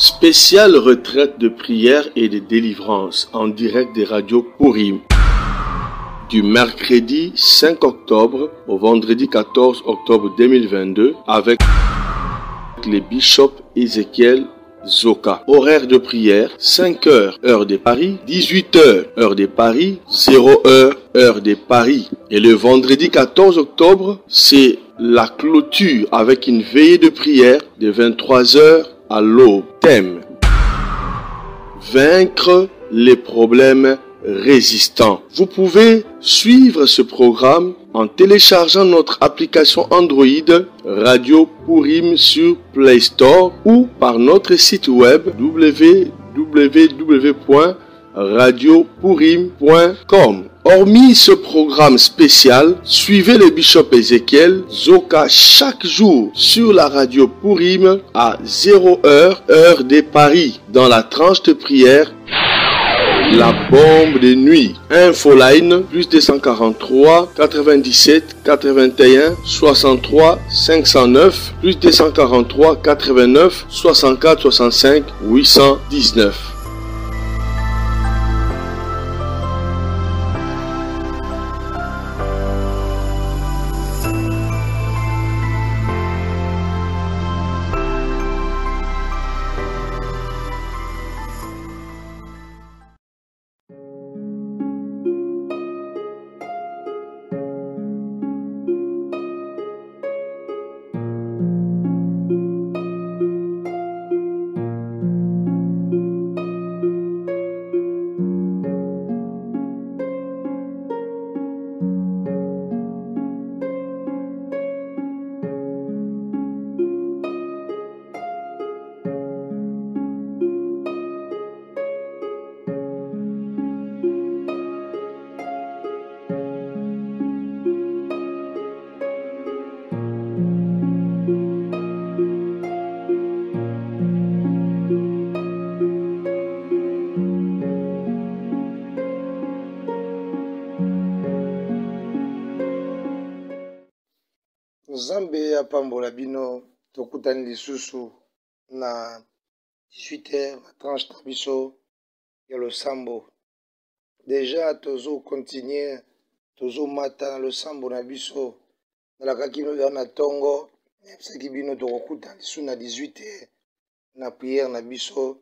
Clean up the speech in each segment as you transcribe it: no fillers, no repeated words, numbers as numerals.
Spéciale retraite de prière et de délivrance en direct des radios Purim. Du mercredi 5 octobre au vendredi 14 octobre 2022 avec les bishops Ézéchiel Zoka. Horaire de prière 5 heures heure de Paris, 18 heures heure de Paris, 0 heure heure de Paris. Et le vendredi 14 octobre, c'est la clôture avec une veillée de prière de 23 heures à l'aube. Thème: vaincre les problèmes résistants. Vous pouvez suivre ce programme en téléchargeant notre application Android Radio Purim sur Play Store ou par notre site web www.radiopurim.com. Hormis ce programme spécial, suivez le bishop Ézéchiel Zoka chaque jour sur la radio Purim à 0 heure heure de Paris dans la tranche de prière La bombe de nuit. Infoline plus 243 97 81 63 509 plus 243 89 64 65 819. Nzambe apambola bino tokutani lisusu na 18h na tranche na biso ya losambo. Deja tozo continuer tozo mata na losambo na biso nalakaki no na tongo seki bino tokutani lisusu na 18h na prière na biso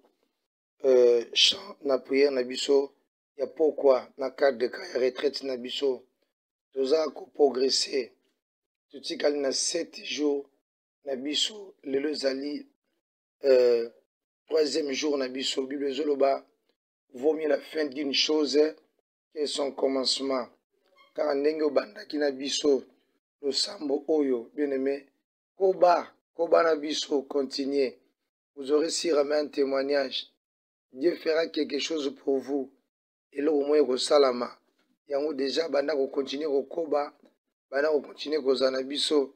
chant na prière na biso ya pokwa na cadre de ya retraite na biso toza ko progresser. Tutikali na 7 jours na biso lelo ezali 3e jour na biso. Bible ezoloba vaut mieux la fin d'une chose que son commencement. Car ndenge obandaki na biso losambo oyo bien aimé koba na biso continuez. Vous aurez sûrement un témoignage. Dieu fera quelque chose pour vous. Et là au moins kosalama yango déjà banda ko continuer kokoba bana ko continuer kozana biso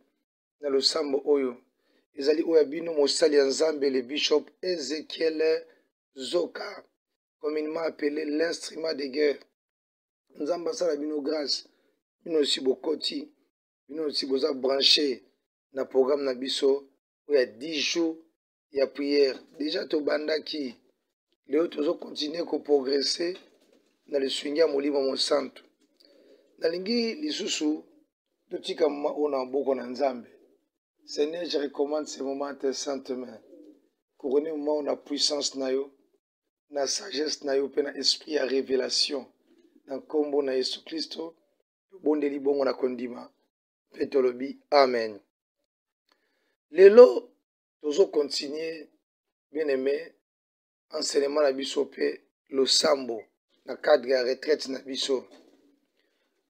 na losambo oyo ezali oya bino mosali ya Nzambe le bishop Ézéchiel Zoka, communément appelé l'instrument de guerre. Nzambe asala bino grâce bino aussi bokoti bino aussi boza branché na programme na biso oya 10 jours ya prière. Déjà tobandaki leo tozo continuer ko progresser na le swingi ya molimo mosantu. Nalingi lisusu totika mama ona boko na Nzambe. Seigneur, je recommande ce moment à tes saintes mains. Couronne moment na puissance na yo, na sagesse na yo, pe na esprit ya révélation. Na kombo na Yesu Kristo, bondeli bongo na kondima. Pe tolobi, amen. Lelo, tozo continuer, bien aimé, enseignement na biso pe losambo, na cadre ya retraite na biso.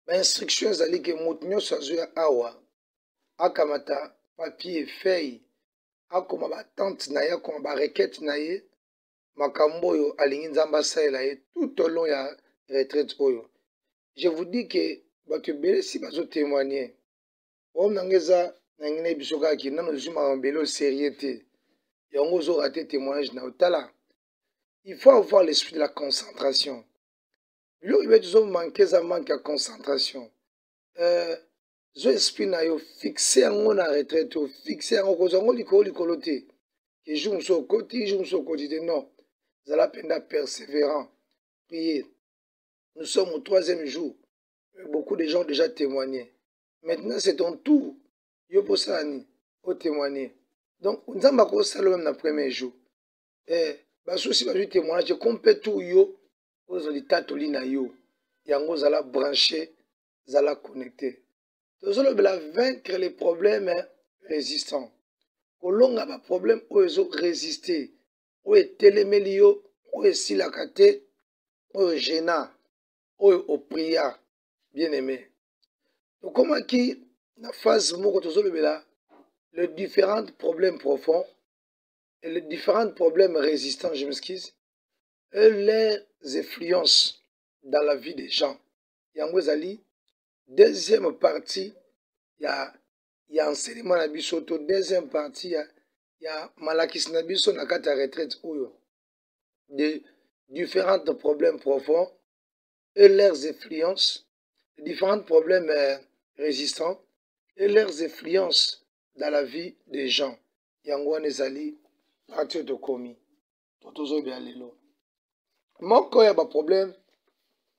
Ma instruction ezali ke moto nyonso azoya awa akamata papier feuille akoma batante na ye akoma barequête na ye makambo oyo alingi Nzambe asalela ye tout au long ya retraite oyo. Je vous dis que bato ebele si bazotémoigner oyo nanga eza nangi na biso kaka nano ozwi makambo ebele o sérieux te yango ozorate témoignage na otala. Il faut avoir l'esprit de la concentration. Biloko ebele tozomanke eza manque ya concentration. Zo esprit na yo fixe yango na retraite, fixe yango kozango likolo te. que jour au côté, jour au côté. Non, vous allez peine persévérant, prier. Nous sommes au 3e jour. Beaucoup de gens ont déjà témoigné. Maintenant, c'est ton tour. Yo posani, au témoigner. Donc, nous avons encore ça le même le premier jour. Et, bah, si vous témoignage, complet tout yo, vous avez tatoli na yo. Yango zala branché, zala connecté. Nous allons vaincre les problèmes résistants. Kolonga ba problème oyo résister. Oyo telemeli yo, oyo silaka te, oyo gênant, oyo opria, bien aimé. Donc comment qui la phase moko tozolobela les différents problèmes profonds et les différents problèmes résistants, je m'excuse, et les influences dans la vie des gens. Yango ezali deuxième partie, il y a enseignement na biso to deuxième partie, il y a malakis na biso na kata retraite oyo de différents problèmes profonds et leurs influences, les différents problèmes résistants et leurs influences dans la vie des gens. Yango nezali partie de komi. Totozo bien lelo. Moko ya ba problème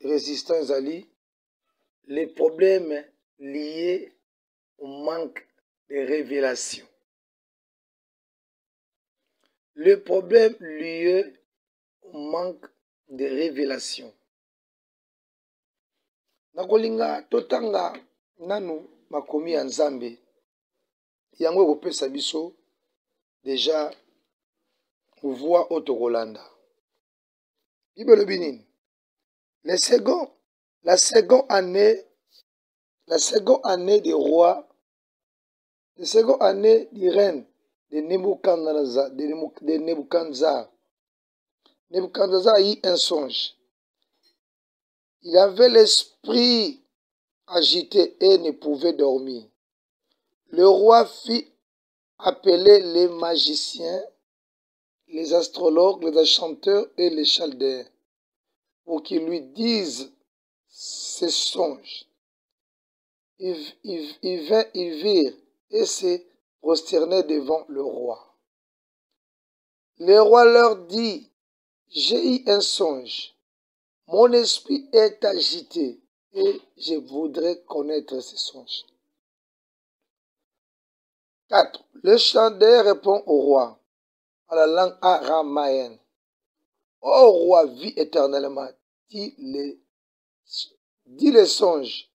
résistant ezali les problèmes liés au manque de révélation. Le problème lié au manque de révélation. Nakolinga totanga nanu makomi ya Nzambe. Yango ekopesa biso déjà voix autokolanda. Bible binini. La seconde année du roi, la seconde année du règne de Nebuchadnezzar. Nebuchadnezzar a eu un songe. Il avait l'esprit agité et ne pouvait dormir. Le roi fit appeler les magiciens, les astrologues, les enchanteurs et les chaldéens pour qu'ils lui disent ses songes. Ils virent et se prosternèrent devant le roi. Le roi leur dit, j'ai eu un songe. Mon esprit est agité et je voudrais connaître ces songes. 4. Le chaldéen répond au roi en la langue araméenne. Ô roi, vis éternellement, dis les songes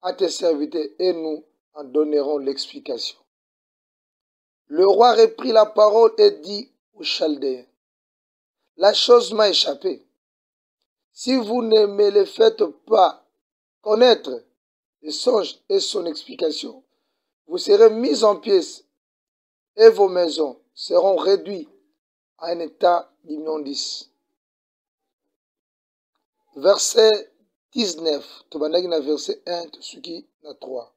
à tes serviteurs et nous en donnerons l'explication. Le roi reprit la parole et dit au chaldéen, la chose m'a échappé. Si vous ne me le faites pas connaître, le songe et son explication, vous serez mis en pièces et vos maisons seront réduites à un état d'immondice. Verset 19, verset 1, na 3.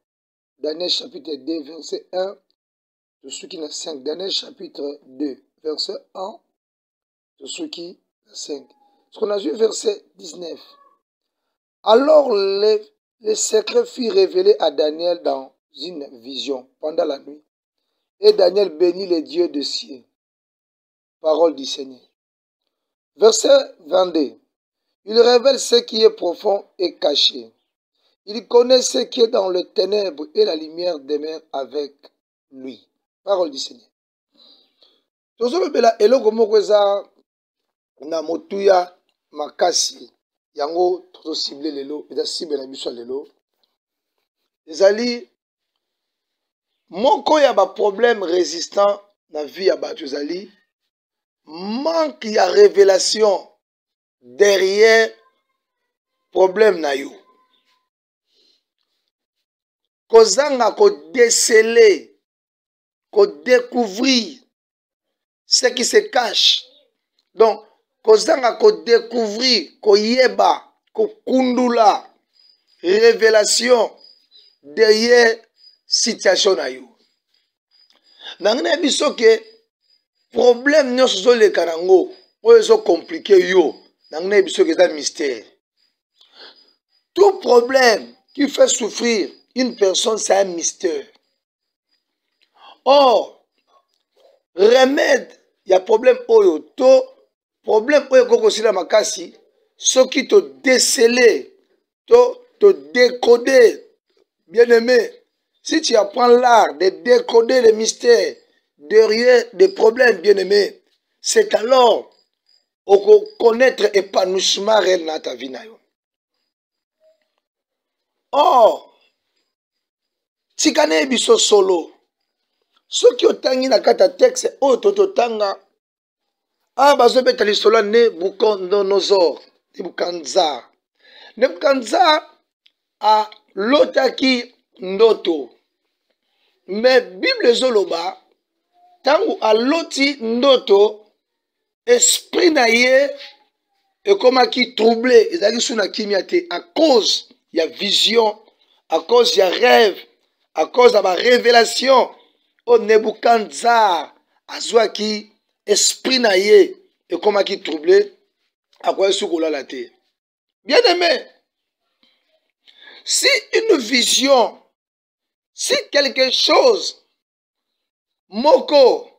Daniel chapitre 2, verset 1, na 5. Daniel chapitre 2, verset 1, na 5. Ce qu'on a vu, verset 19. Alors le secret fut révélé à Daniel dans une vision pendant la nuit. Et Daniel bénit les dieux de cieux. Parole du Seigneur. Verset 22. Il révèle ce qui est profond et caché. Il connaît ce qui est dans le ténèbre et la lumière demeure avec lui. Parole du Seigneur. Tozolobela eloko moko eza na motuya makasi. Yango tozo cible lelo, eza cible na biso lelo. Ezali moko ya ba problème résistant na vie ya bato ezali manque ya révélation derrière problème na yo. Kozanga ko déceler, ko découvrir ce qui se cache. Donc, kozanga ko découvrir, ko yeba, ko kundula révélation derrière situation na yo. Nangina biso ke problème nyonso zoleka nango oyo ezo compliqué yo. Nangina biso ke eza mystère. Tout problème qui fait souffrir une personne, c'est un mystère. Or, remède ya problème oyo to problème oyo kokosila makasi soki to déceler to décoder bien aimé. Si tu apprends l'art de décoder les mystères derrière des problèmes bien aimé, c'est alors au connaître épanouissement réel dans ta vie na yo. Or tikane biso solo soki otangi na kata texte oyo tototanga bazobeta lisolo ya Nebuchadnezzar. Nebuchadnezzar alotaki ndoto, mais Bible ezoloba tangu aloti ndoto esprit na ye ekomaki troublé, ezalaki suna kimia te à cause ya vision, à cause ya rêve, à cause ya ba révélation o Nebuchadnezzar azwaki esprit na ye ekomaki troublé akoya sukolala te. Bien aimé, si une vision, si quelque chose moko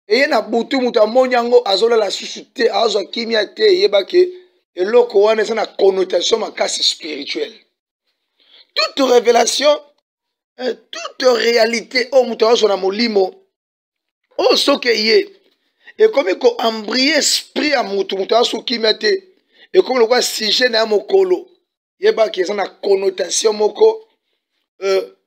eye na butu mutu amoni yango azolala susu te azwa kimia te eyebake eloko wana eza na connotation makasi spirituelle. Toute révélation, toute réalité oyo mutu azwa na molimo oyo soki eye ekomi koembrie esprit ya mutu azwa kimia te ekomi lokola sujet na ya mokolo yebaki eza na connotation moko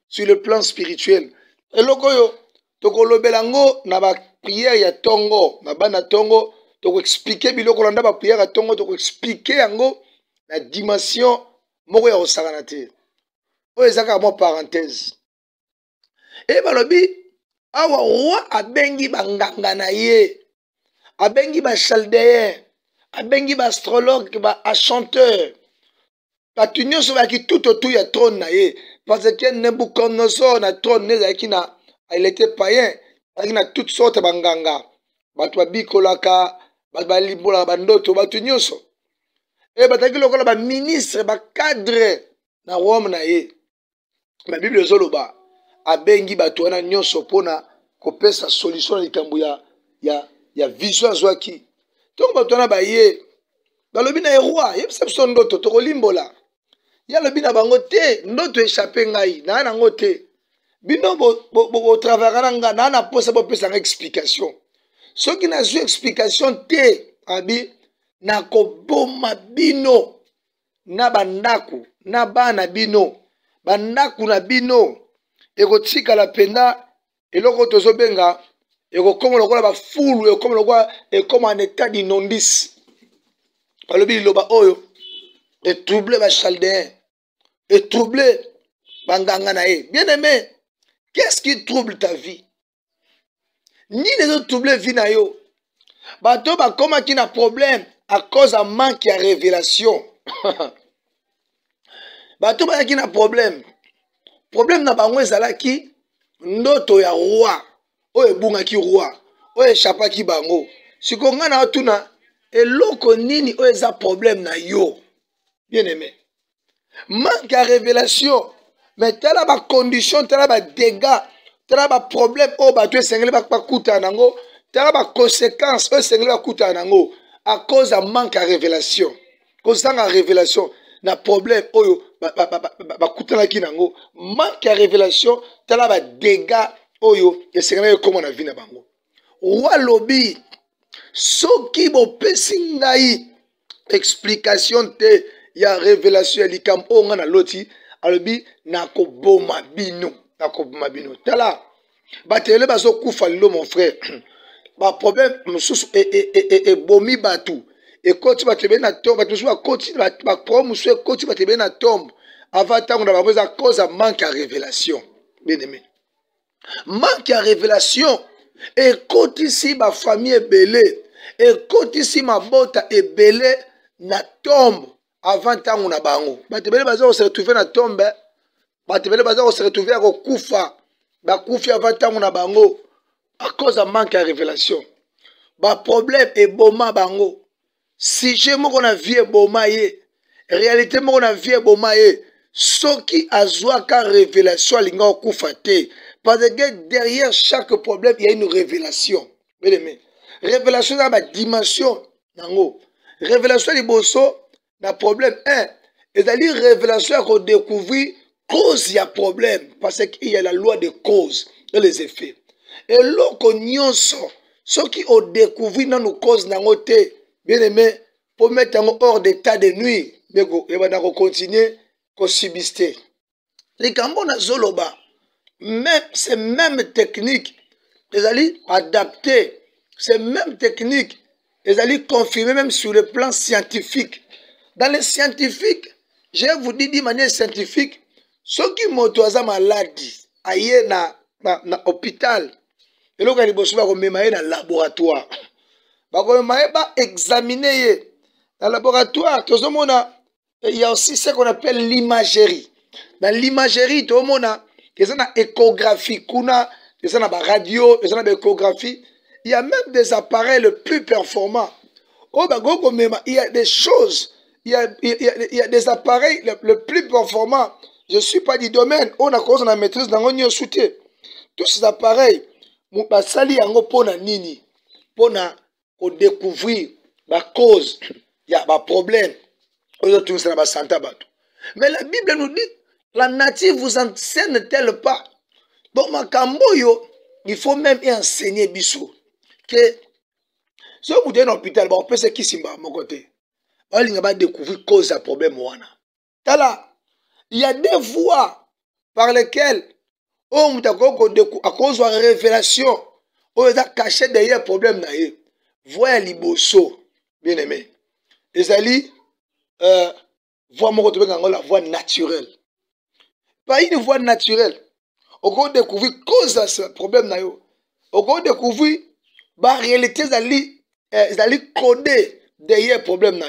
sur le plan spirituel. Eloko oyo tokolobela yango na bapriere ya tongo, na bana tongo tokoexplike biloko landa bapriere ya tongo, tokoexplike yango na dimension moko ya kosakana te oyo eza kaka mwa parenthèse. E balobi awa roi abengi banganga na ye, abengi bachaldéen, abengi baastrologue, baachanteur, bato nyonso bayaki tout autour ya trône na ye, parce que Nebuchadnezzar na trône ezalaki na il était païen, azalaki na toutes sortes banganga, bato babikolaka, bato balimbolaka bandoto, bato nyonso e bataki lokola baministre, bacadre na Rome na ye. Ma Bible ezoloba abengi bato wana nyonso mpona kopesa solution na likambo ya vision azwaki. Ntongo bato wana baye balobi na ye roi yebisa biso ndoto tokolimbola. Ya lobi na bango te ndoto échappé ngai na nango te. Bino botravaka na nga na posa bopesa nga explication. Soki nazwi explication te abi nakoboma bino na bandako na bana bino bandako na bino ekotikala pena eloko tozobenga ekokoma lokola bafulu ekoma lokola ekoma en état d'inondis. Balobi liloba oyo etrouble bachaldéen, etrouble banganga na ye. Bien aimé, qu'est-ce qui trouble ta vie? Ni les autres troubles vie na yo. Bato bakomaki na problème à cause de manque de révélation. Bato bayaki na problème. Problème na bango ezalaki ndoto ya roi oyo ebungaki roi oyo echapaki bango. Sikonga na otuna eloko nini oyo eza problème na yo. Bien aimé, manque de révélation, mais tala ba condition, tala ba dégâts, tala ba problème oyo bato esengeli bakuta nango, tala ba conséquences oyo esengeli bakuta nango à cause de manque de révélation. Kozanga révélation na problème oyo bakutanaki nango, manque de révélation, tala ba dégâts oyo esengeli ekoma na vie na bango. Roi lobi soki bopesi ngai explication te ya révélation ya likambo oyo nga na loti alobi nakoboma bino, nakoboma bino. Tala batele bazokufa lelo mon frère ba problème mosusu ebomi bato ekoti bato ebele na tombe, bato mosusu bakoti baproblème mosusu ekoti bato ebele na tombe avant ntango na bango eza cause ya manque ya révélation. Bien aimé, manque ya révélation ekotisi bafamille ebele, ekotisi mabota ebele na tombe avant ntango na bango. Bato ebele baza kose retrouver na tombe, bato ebele baza kose retrouver ya kokufa bakufi avant ntango na bango à cause de manque de révélation. Ba problème eboma bango, sujet moko na vie eboma ye, réalité moko na vie eboma ye, soki azwaka révélation alinga okufa te, parce que derrière chaque problème il y a une révélation. Bien aimé. Révélation dans ma dimension. Nango. Révélation liboso na problème 1. C'est-à-dire révélation qu'on découvrir cause il y a problème parce qu'il y a la loi de cause et les effets. Et l'autre nyonso ceux qui ont découvert dans nos causes nango te bien aimé pour mettre en hors d'état de nuit mais et va continuer qu'on subsister. Les cambons na zoloba même c'est même technique les alliés adaptés c'est même technique les alliés confirmés même sur le plan scientifique. Dans les scientifiques, je vous dis d'une manière scientifique, ceux qui sont malades, ailleurs na hôpital, et là, ils vont dans laboratoire. Ils vont examiner dans le laboratoire. Il y a aussi ce qu'on appelle l'imagerie. Dans l'imagerie, tout le monde a des échographies, des radio, des échographies. Il y a même des appareils les plus performants. Il y a des choses. Il y a des appareils les plus performants. Je ne suis pas du domaine. On a cause de maîtrise dans le soutien. Tous ces appareils, basali yango pona nini, pona ko découvrir la cause, il y a un problème. Mais la Bible nous dit, la nature vous enseigne-t-elle pas? Donc, il faut même enseigner biso que si vous êtes dans l'hôpital, on peut se qui simba mon côté. On va découvrir cause du problème. Il y a des voies par lesquelles on à cause de la révélation, on est caché derrière le problème. Voix liboso, bien aimé. Les alliés, voix mon côté, la voix naturelle. Pas une voix naturelle. On va découvrir cause de ce problème. On va découvrir la réalité des codé derrière le problème.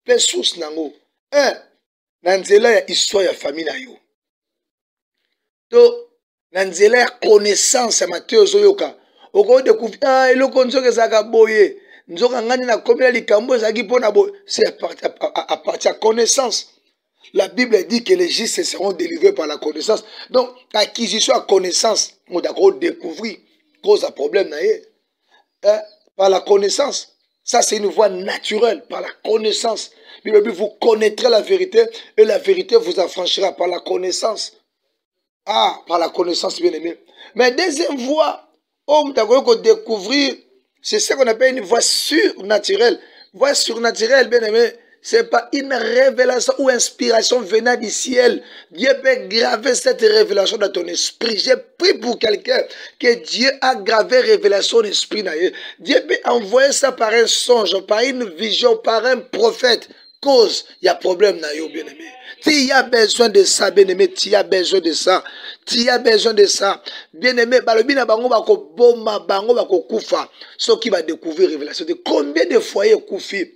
Pe source nango. Nanzela ya histoire ya famille na yo. To nanzela ya connaissance ya Matthieu zoyoka. Oko découvrir eloko nzoka zaka boye. Nzoka ngani na komela likambo zaki pona boye. C'est à partir de connaissance. La Bible dit que les justes seront délivrés par la connaissance. Donc, acquisition à connaissance, on doit découvrir cause à problème na ye. Par la connaissance. Ça, c'est une voie naturelle, par la connaissance. Vous connaîtrez la vérité et la vérité vous affranchira par la connaissance. Ah, par la connaissance, bien aimé. Mais deuxième voie, on doit découvrir, c'est ce qu'on appelle une voie surnaturelle. Voie surnaturelle, bien aimé, ce n'est pas une révélation ou inspiration venant du ciel. Dieu peut graver cette révélation dans ton esprit. J'ai pris pour quelqu'un que Dieu a gravé révélation dans l'esprit. Dieu peut envoyer ça par un songe, par une vision, par un prophète. Cause, il y a problème, bien aimé. Tu as besoin de ça, bien aimé. Tu as besoin de ça. Tu as besoin de ça. Bien aimé, balobina bango bako boma bango bako kufa. Ce qui va découvrir révélation. Combien de foyers koufi?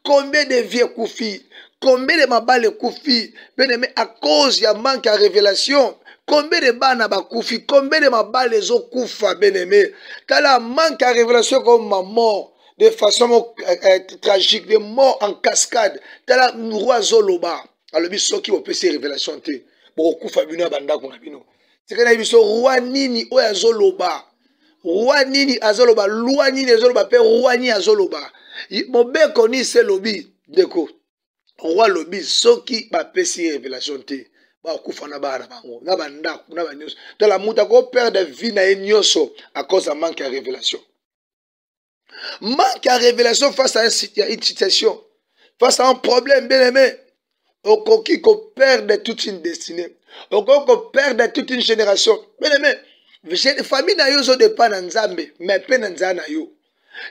Combien de vieux koufi? Combien de mabales koufi? Bien aimé, à cause il y a manque à révélation. Combien de bana ba koufi? Combien de mabales zo koufa, bien aimé? T'as la manque à révélation comme ma mort. De façon tragique, de mort en cascade. T'as la roi Zoloba. Alors, il y a qui ont ces révélations. Beaucoup de banda qu'on a vu. C'est qu'il y a roi Nini ou Zoloba. Roi Nini Azoloba. Loi Nini Azoloba. Roi Nini Azoloba. Mon bien connu, c'est lobby. Déco. Roi lobby. Ceux qui ont ces révélations. Dans la moutako perd de vie à cause d'un manque de révélation. Manque à révélation face à une situation, face à un problème, bien aimé. Au coquille qu'on perd toute une destinée. Au coquille qu'on perd toute une génération. Bien aimé, les familles n'a yo de pas n'anzambe, mais pe n'anzana yo.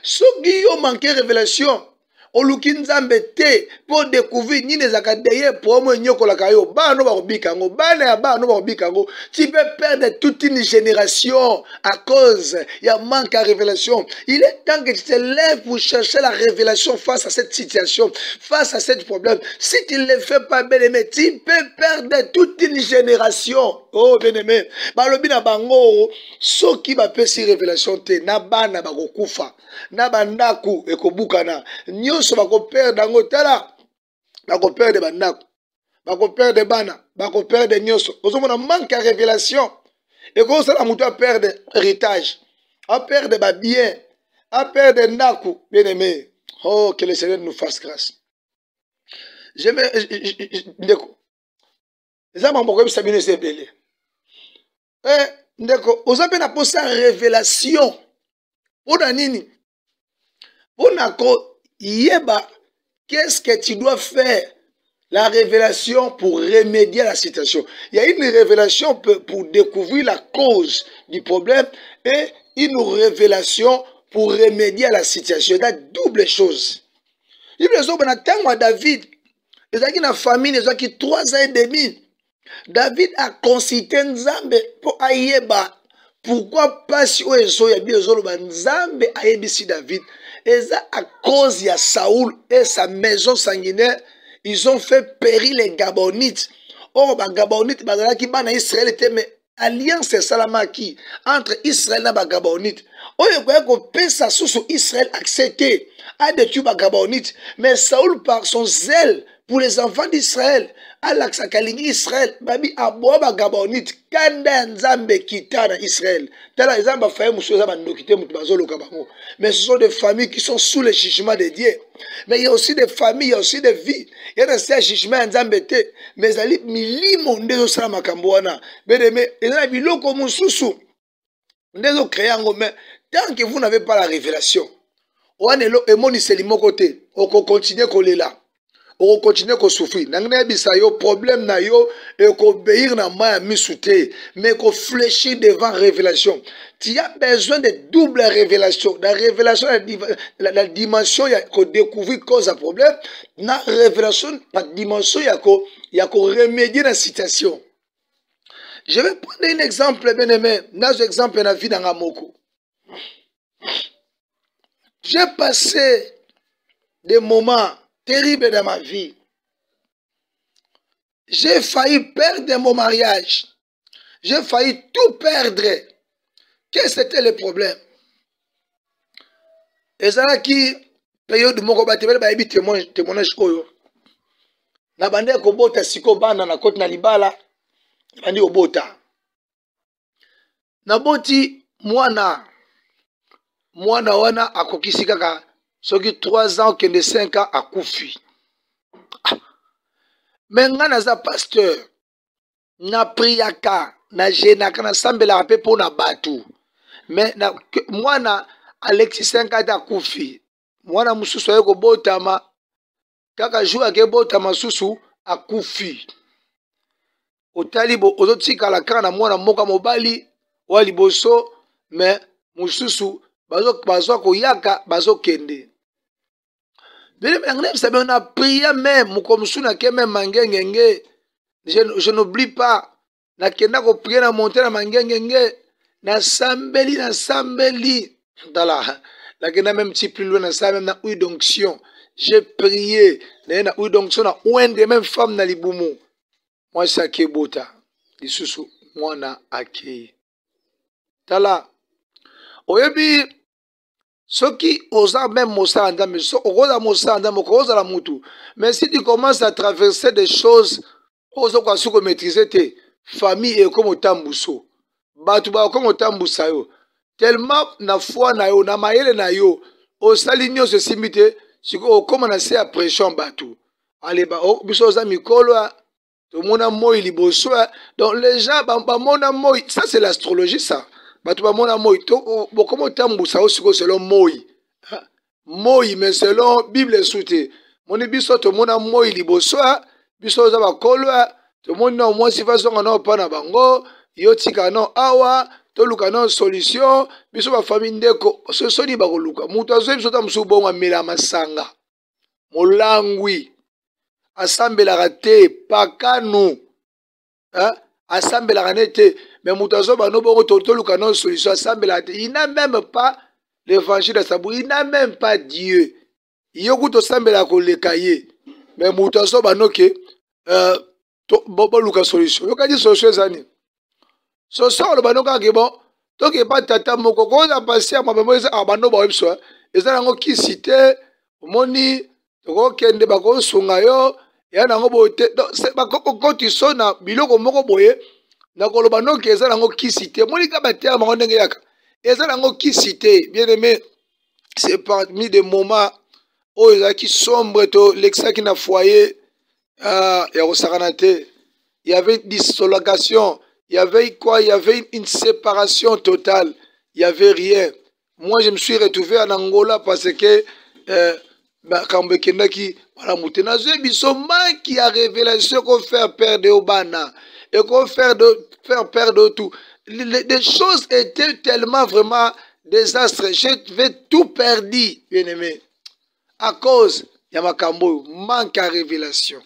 Ceux qui ont manqué de révélation, au lukin nzambe te pour découvrir ni les académiens pour moi nyoko la kayo ba no ba bikango ba na ba no ba bikango. Tu peux perdre toute une génération à cause il y a manque à révélation. Il est temps que tu te lèves pour chercher la révélation face à cette situation, face à ce problème. Si tu ne le fais pas, bien aimé, tu peux perdre toute une génération. Oh bien aimé, balobi na bango so ki ba pesi révélation te na bana ba ko kufa na bandaku ekobukana nyonso ba ko perdre dango tala ba ko perdre bandaku ba ko perdre bana ba ko perdre nyonso ozomona manque à révélation et comme ça la mutu a perdre héritage a perdre ba bien à perdre Ndaku, bien aimé. Oh, que le Seigneur nous fasse grâce. Je me. Ndeko. Les hommes ont beaucoup de se belé. Ndeko, aux hommes n'a pas sa révélation. Pour Nini. Pour Nako, Yeba, qu'est-ce que tu dois faire? La révélation pour remédier à la situation. Il y a une révélation pour découvrir la cause du problème et une révélation pour remédier à la situation. Il y a double chose. Il y a David, il y a une famille, il y a 3 ans et demi. David a consulté Nzambe pour Ayeba. Pourquoi pas si Oezo ya Biozolo Nzambe Ayebisi David? Et ça à cause de Saoul et sa maison sanguinaire. Ils ont fait périr les Gabonites. Or, les Gabonites, qui ban Israël était mais alliance salamaki entre Israël et les Gabonites. Or, il y a un ça sous Israël accepté à détruire les Gabonites. Mais Saoul, par son zèle pour les enfants d'Israël, à l'Axakalingi Israël, babi aboa ba Gabonite, kanda nzambe kita na Israël. Tala nzamba faye muso za bandokite mutu bazolo kabango. Mais ce sont des familles qui sont sous le jugement de Dieu. Mais il y a aussi des familles, il y a aussi des vies. Il y a des jugement nzambe te. Mais ali milimo ndezo sala makambo wana. Bedeme, ezana biloko mususu. Ndezo créer ngo mais tant que vous n'avez pas la révélation, oanelo emoni selimo côté, oko continuer kolela. On continue à souffrir. Le problème na yo et qu'obéir na ma misouté, mais qu'on fléchit devant révélation. Tu as besoin de double révélation. La révélation, la dimension, il y a qu'on découvrir cause à problème. La révélation, la dimension, il y a qu'on remédier la situation. Je vais prendre un exemple, bien aimé. Dans un exemple, la vie dans Amoko. J'ai passé des moments terrible dans ma vie. J'ai failli perdre mon mariage. J'ai failli tout perdre. Qu'est-ce que c'était le problème? Et ça qui période de mon combat, témoignage koyo. Na bande ko bota siko bana na kote na libala. Bandi obota. Na boti mwana wana akokisi kaka soki 3 ans kende 5 ans akufi. Mais nga naza pasteur na priaka na jenaka na sambela pe po na batu. Mais na mwana Alexis 5 ans akufi. Mwana mususu ayeko botama kaka jour ake botama susu akufi. Otalibo ozotika la kana mwana moka mobali wa liboso mais mususu bazo koyaka bazo kende. On a prié même, je n'oublie pas, na kenda ko prier na monter na mangengenge, na sambeli, dala, la kenda même petit plus loin na ça même na huile d'onction. J'ai prié, na huile d'onction na ouin de même femme na libumu. Moi c'est akebota, lisusu moi na akei. Dala, oyebi ceux qui osent même mosa mais la mutu. Mais si tu commences à traverser des choses, osons quoi ce que maîtriser tes familles et comme au tambuso. Batu ba comme au tambusa yo. Tellement na foi na yo, na maele na yo, au salinio se simite, si ko comme na se pression batu. Allez ba o biso za mikolo, to mona moi liboso. Donc les gens ba mona moi, ça c'est l'astrologie ça. Batu ba mona moi to comment tambusa aussi selon moi. Moi mais selon Bible soute. Moni biso to mona moi liboso, biso za ba kolo, to mona moi si fa zonga na pa na bango, yo tika no awa, to luka no solution, biso ba famille ndeko, so soni ba ko luka. Mutu azo biso ta musu bonga mela masanga. Molangwi asambela rate pakanu. Asambela ranete. Mais Moutazo Bano Bongo Toto Canon solution assemble. Il n'a même pas l'évangile de Sabou, il n'a même pas Dieu. Il y a beaucoup de sambela ko le cahier. Mais Moutazo Bano ke Bobo Luka solution. Yo ka di solution zani. So le Bano ka ke bon. To ke pas tata moko ko za passer ma bemo za abano ba webso. Ezana ngo ki cité moni to kende ba ko sunga yo ya na ngo bote. C'est ba ko ti sona biloko moko boye. Nakoloba no ke eza nango kisite monika batea mango ndenge yaka eza nango kisite bien aimé c'est parmi des moments où il y a qui sombre, l'exa qui n'a foyer, il y avait une dislocation, il y avait quoi? Il y avait une séparation totale, il n'y avait rien. Moi, je me suis retrouvé en Angola parce que qui a révélé ce qu'on fait perdre au Bana et qu'on faire perdre tout. Les choses étaient tellement vraiment désastres. Je vais tout perdre, bien aimé, à cause de Makambo, manque à révélation.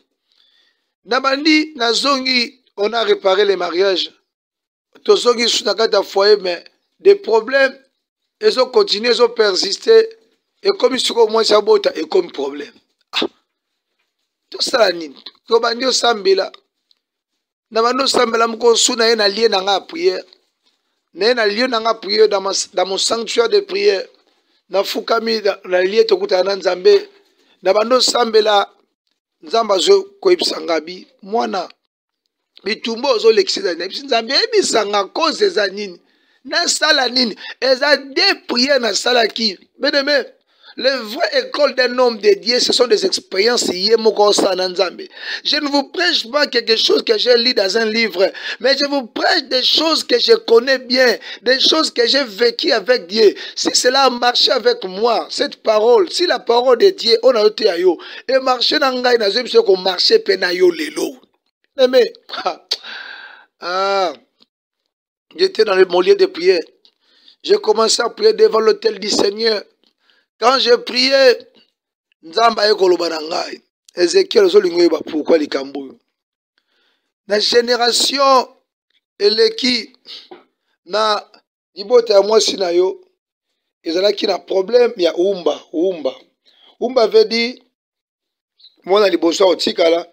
Nabandi, Nazongi, on a réparé les mariages. Tozongi, Sunakata foyer, mais des problèmes, ils ont continué, ils ont persisté. Et comme ils sont moins sabota, et comme problème. Ah. Tout ça, Tobandi au Sambela. Nabando Sambela, mko suna na lié dans la prière. Na lié dans la prière dans mon sanctuaire de prière. Na fukami na lié tokuta na Nzambe. Nabando Sambela, Nzamba zo koipsangabi. Mwana. Bitumbo zo l'excès. Nzambe ebisanga cause eza nini. Na sala nini. Eza des prières na sala ki. Bien-aimé. Les vraies écoles d'un homme dédié, ce sont des expériences. Je ne vous prêche pas quelque chose que j'ai lu dans un livre, mais je vous prêche des choses que je connais bien, des choses que j'ai vécues avec Dieu. Si cela a marché avec moi, cette parole, si la parole de Dieu, on a été à yo, et marché dans le monde, c'est qu'on marchait penayo lelo. Mais, j'étais dans mon lieu de prière. J'ai commencé à prier devant l'autel du Seigneur. Quand j'ai prié, Nzamba ekoloba na ngai. Ézéchiel ozolingo yeba pourquoi likambo. Na génération eleki na libota ya mwasi na yo ezalaki na problème ya umba. Umba veut dire mwana liboso otikala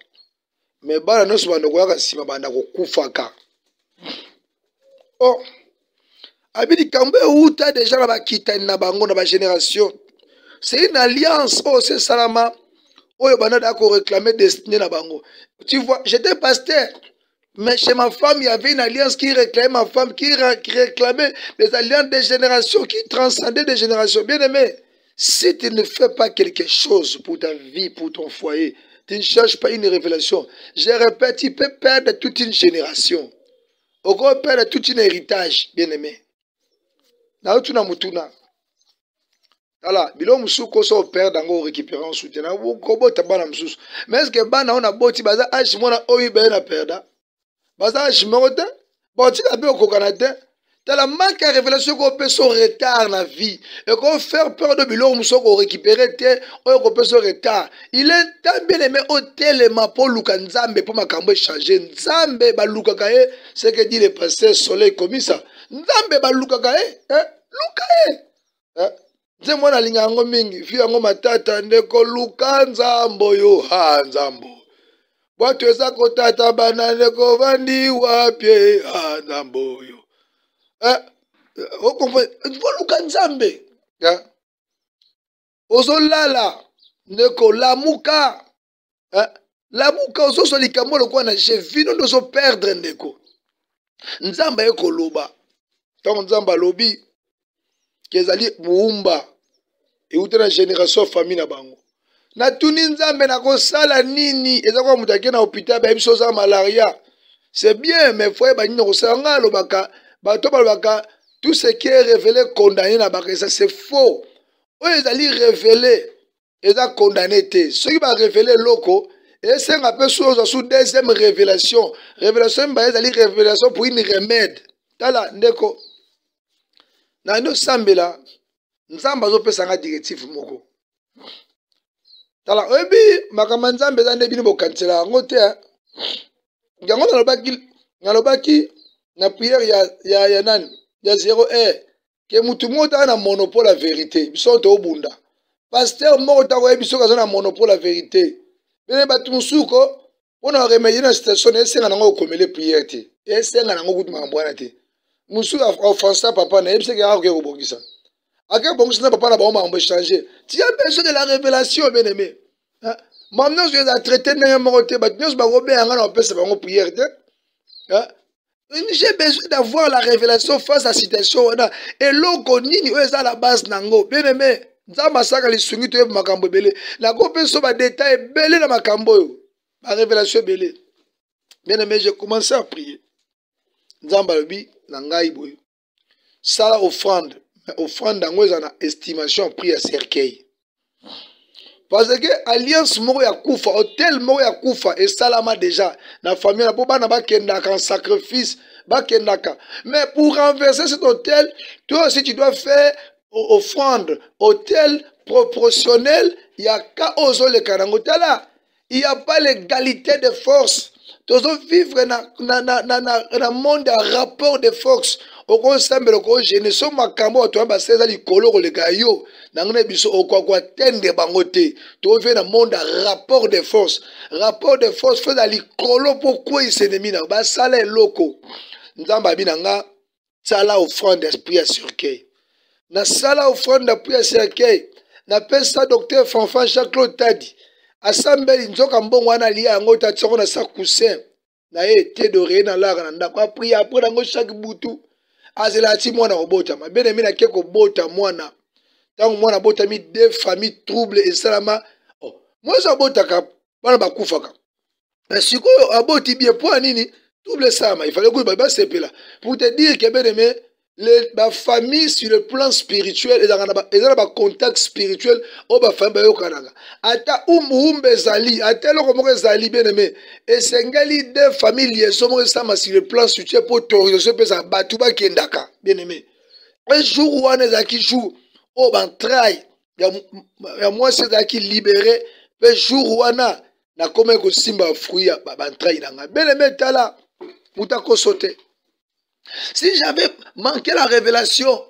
mais bana nyonso banda koyaka nsima banda kokufaka. Oh, abidi kambe uta déjà na bakitani na bango na ba génération. C'est une alliance. Oh, c'est Salama. Oh, il y a réclamer destinée na bango. Tu vois, j'étais pasteur. Mais chez ma femme, il y avait une alliance qui réclamait ma femme, qui réclamait des alliances des générations, qui transcendaient des générations. Bien aimé, si tu ne fais pas quelque chose pour ta vie, pour ton foyer, tu ne cherches pas une révélation. Je répète, tu peux perdre toute une génération. On peut perdre tout un héritage, bien aimé. Naotuna mutuna. Voilà, bilo musuko so père dango récupérer en soutien. Na ko tabana mususu. Mais est-ce que bana on a boti baza ashi mona oyi be na perda? Baza ashi mote? Boti ka be ko Canada. T'as la manque à révélation qu'on peut son retard na vie et qu'on fait peur de bilo musuko récupérer te on peut son retard. Il est tant bien aimé au tellement pour Luka Nzambe pour makambo changer. Nzambe ba Luka kae, c'est que dit le pasteur soleil comme ça. Nzambe ba Luka kae, Luka eh. Nze mwana lingango mingi fi yango matata ndeko luka nzambo yo ha nzambo bwatu eza kotata bana ndeko vandi wapye ha nzambo yo luka nzambe ozolala ndeko lamuka lamuka ozoso likambo lokwa na chevino ndozo perdre ndeko nzamba ekoloba ntango nzamba alobi kezali buumba euta na génération famille na bango na tuni nzambe na kosala nini eza kwa mutake na hôpital ba biso za malaria c'est bien mais faut ba nini kosala ngalo baka bato balobaka tout ce qui est révélé condamné na baka ça c'est faux oyo ezali révélé eza condamné te soki ba révélé loko esenga pe soza sous deuxième révélation ba ezali révélation pour une remède tala ndeko na ndo sambela nzamba zo pesa nga directive moko tala obi makama nzambe za ndebini bokansela ngo te yango nalobaki na prière ya nani ya 0 ke mutu mota na monopole la vérité biso to obunda pasteur moko ta ko biso ka na monopole la vérité bene batu musuko ona remédier na situation esenga nango komele prière te esenga nango kutu mambwana te musu offensa papa na yebse ka ko bongisa aka bongisa na papa na ba mambo changer tu as besoin de la révélation bien aimé maintenant je vais traiter na morote batnyos ba robe anga na pesa bango prière te j'ai besoin d'avoir la révélation face à la situation et l'oko nini eza la base nango bien aimé nzamba saka lisungi to makambo belé na ko peso ba détail belé na makambo yo ba révélation belé. Bien aimé, j'ai commencé à prier. Nzamba lobi na ngai boy. Sala offrande, mais offrande dango ezana estimation prix à cercueil. Parce que alliance moko ya kufa, hôtel moko ya kufa et salama déjà na famille na po bana ba kendaka en sacrifice, ba kendaka. Mais pour renverser cet hôtel, toi aussi tu dois faire offrande, hôtel proportionnel, il y a ka ozo le karango tala. Il n'y a pas l'égalité de force. Tous vivre dans monde à rapport de force. Au conseil le génération makambo toi ba seza likolo le gayo nangone biso okwa tende bangote to vient dans monde à rapport de force fait dans likolo pourquoi il s'ennemi na ba sala loko nzamba binanga sala offrande d'esprit à cercueil na sala offrande d'esprit à cercueil na pesa docteur Fanfan Jacques Tadi asambeli nzoka mbongo wana liya yango tatsoko na sa coussin na te doré na lara na ndako après nango chaque butu azela ti mwana obota ma bien aimé na ke ko bota mwana tango mwana bota mi deux familles trouble et salama oh moi ça bota ka bana bakufaka na sikoyo aboti bien point nini trouble sama il fallait que ba sepela pour te dire que bien aimé la famille sur le plan spirituel et dans ba contact spirituel o ba famille yo kananga ata umbe zali ata loko moko zali bien aimé et sengali de famille liaison mo sama sur le plan spirituel pour autoriser pesa batu ba kendaka bien aimé un jour wana zaki jour o ban trai ya moi c'est zaki libéré un jour wana na comme ko simba fruit ban trai nanga bien aimé tala mutako sauter. Si j'avais manqué la révélation,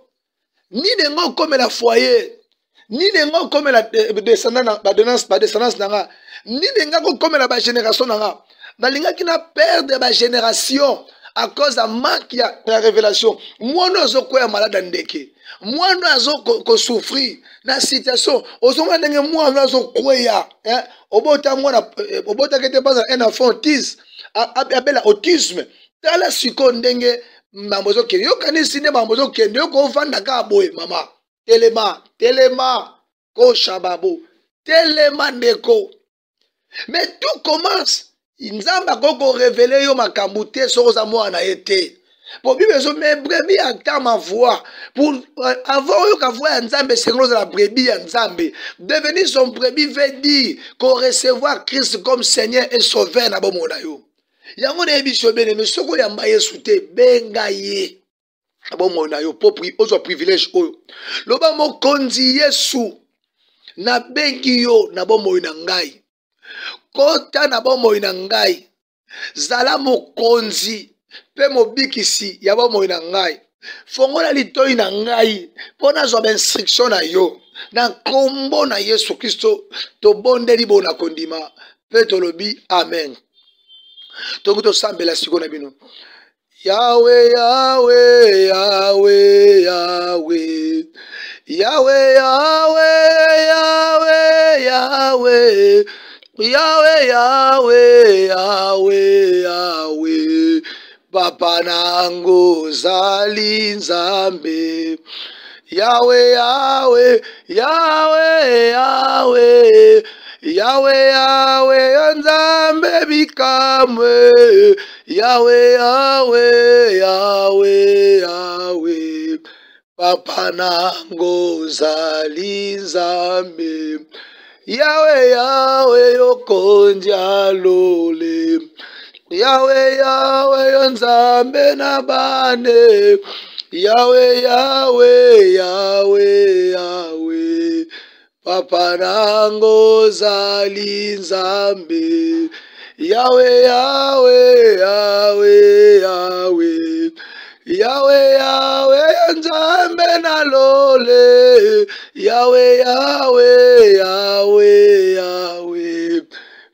ni de moi comme la foyer, ni de moi comme la descendance nanga, ni de moi comme la génération nanga, nalinga qui n'a perdre la génération à cause de manque de la révélation. Moi nous avons quoi malade ndeke, moi nous avons souffrir na situation. Osoma ndenge moi nous avons quoi hein? Obota moi obota qui était pas un enfant autiste, appelle autisme. Tala siko ndenge mambozo kende yo kanisi ne mambozo kende yo ko vanda ka boy mama telema ko shababo telema ndeko mais tout commence nzamba koko révéler yo makambute soko za mwana été pour bibezo mais brebis entend ma voix pour avoir yo ka voix nzambe senglo za la brebis ya nzambe devenir son brebis veut dire qu'on recevoir Christ comme Seigneur et Sauveur na bomona yo yango na ebiso bene me soko ya mbaye sute benga ye abomo na yo popri ozo privilège oyo loba mokonzi Yesu na bengi yo na bomo na ngai kota na bomo na ngai zala mokonzi pe mobikisi ya bomo na ngai fongola litoi na ngai pona zo instruction na yo na kombo na Yesu Kristo to bondeli bona kondima pe tolobi amen. Tokuto sambela siko na bino Yahweh Yahweh Yahweh Yahweh Yahweh Yahweh Yahweh Yahweh Yahweh Yahweh Yahweh Papa nango zali nzambe Yahweh Yahweh Yahweh Yahweh Yahweh Yahweh nzambe bikamwe Yahweh Yahweh Yahweh Yahweh Papa nango zali nzambe Yahweh Yahweh yokonja lole Yahweh Yahweh nzambe na bane Yahweh Yahweh Yahweh Yahweh Papa nango zali nzambe Yahweh Yahweh Yahweh Yahweh Yahweh Yahweh nzambe na lole Yahweh Yahweh Yahweh Yahweh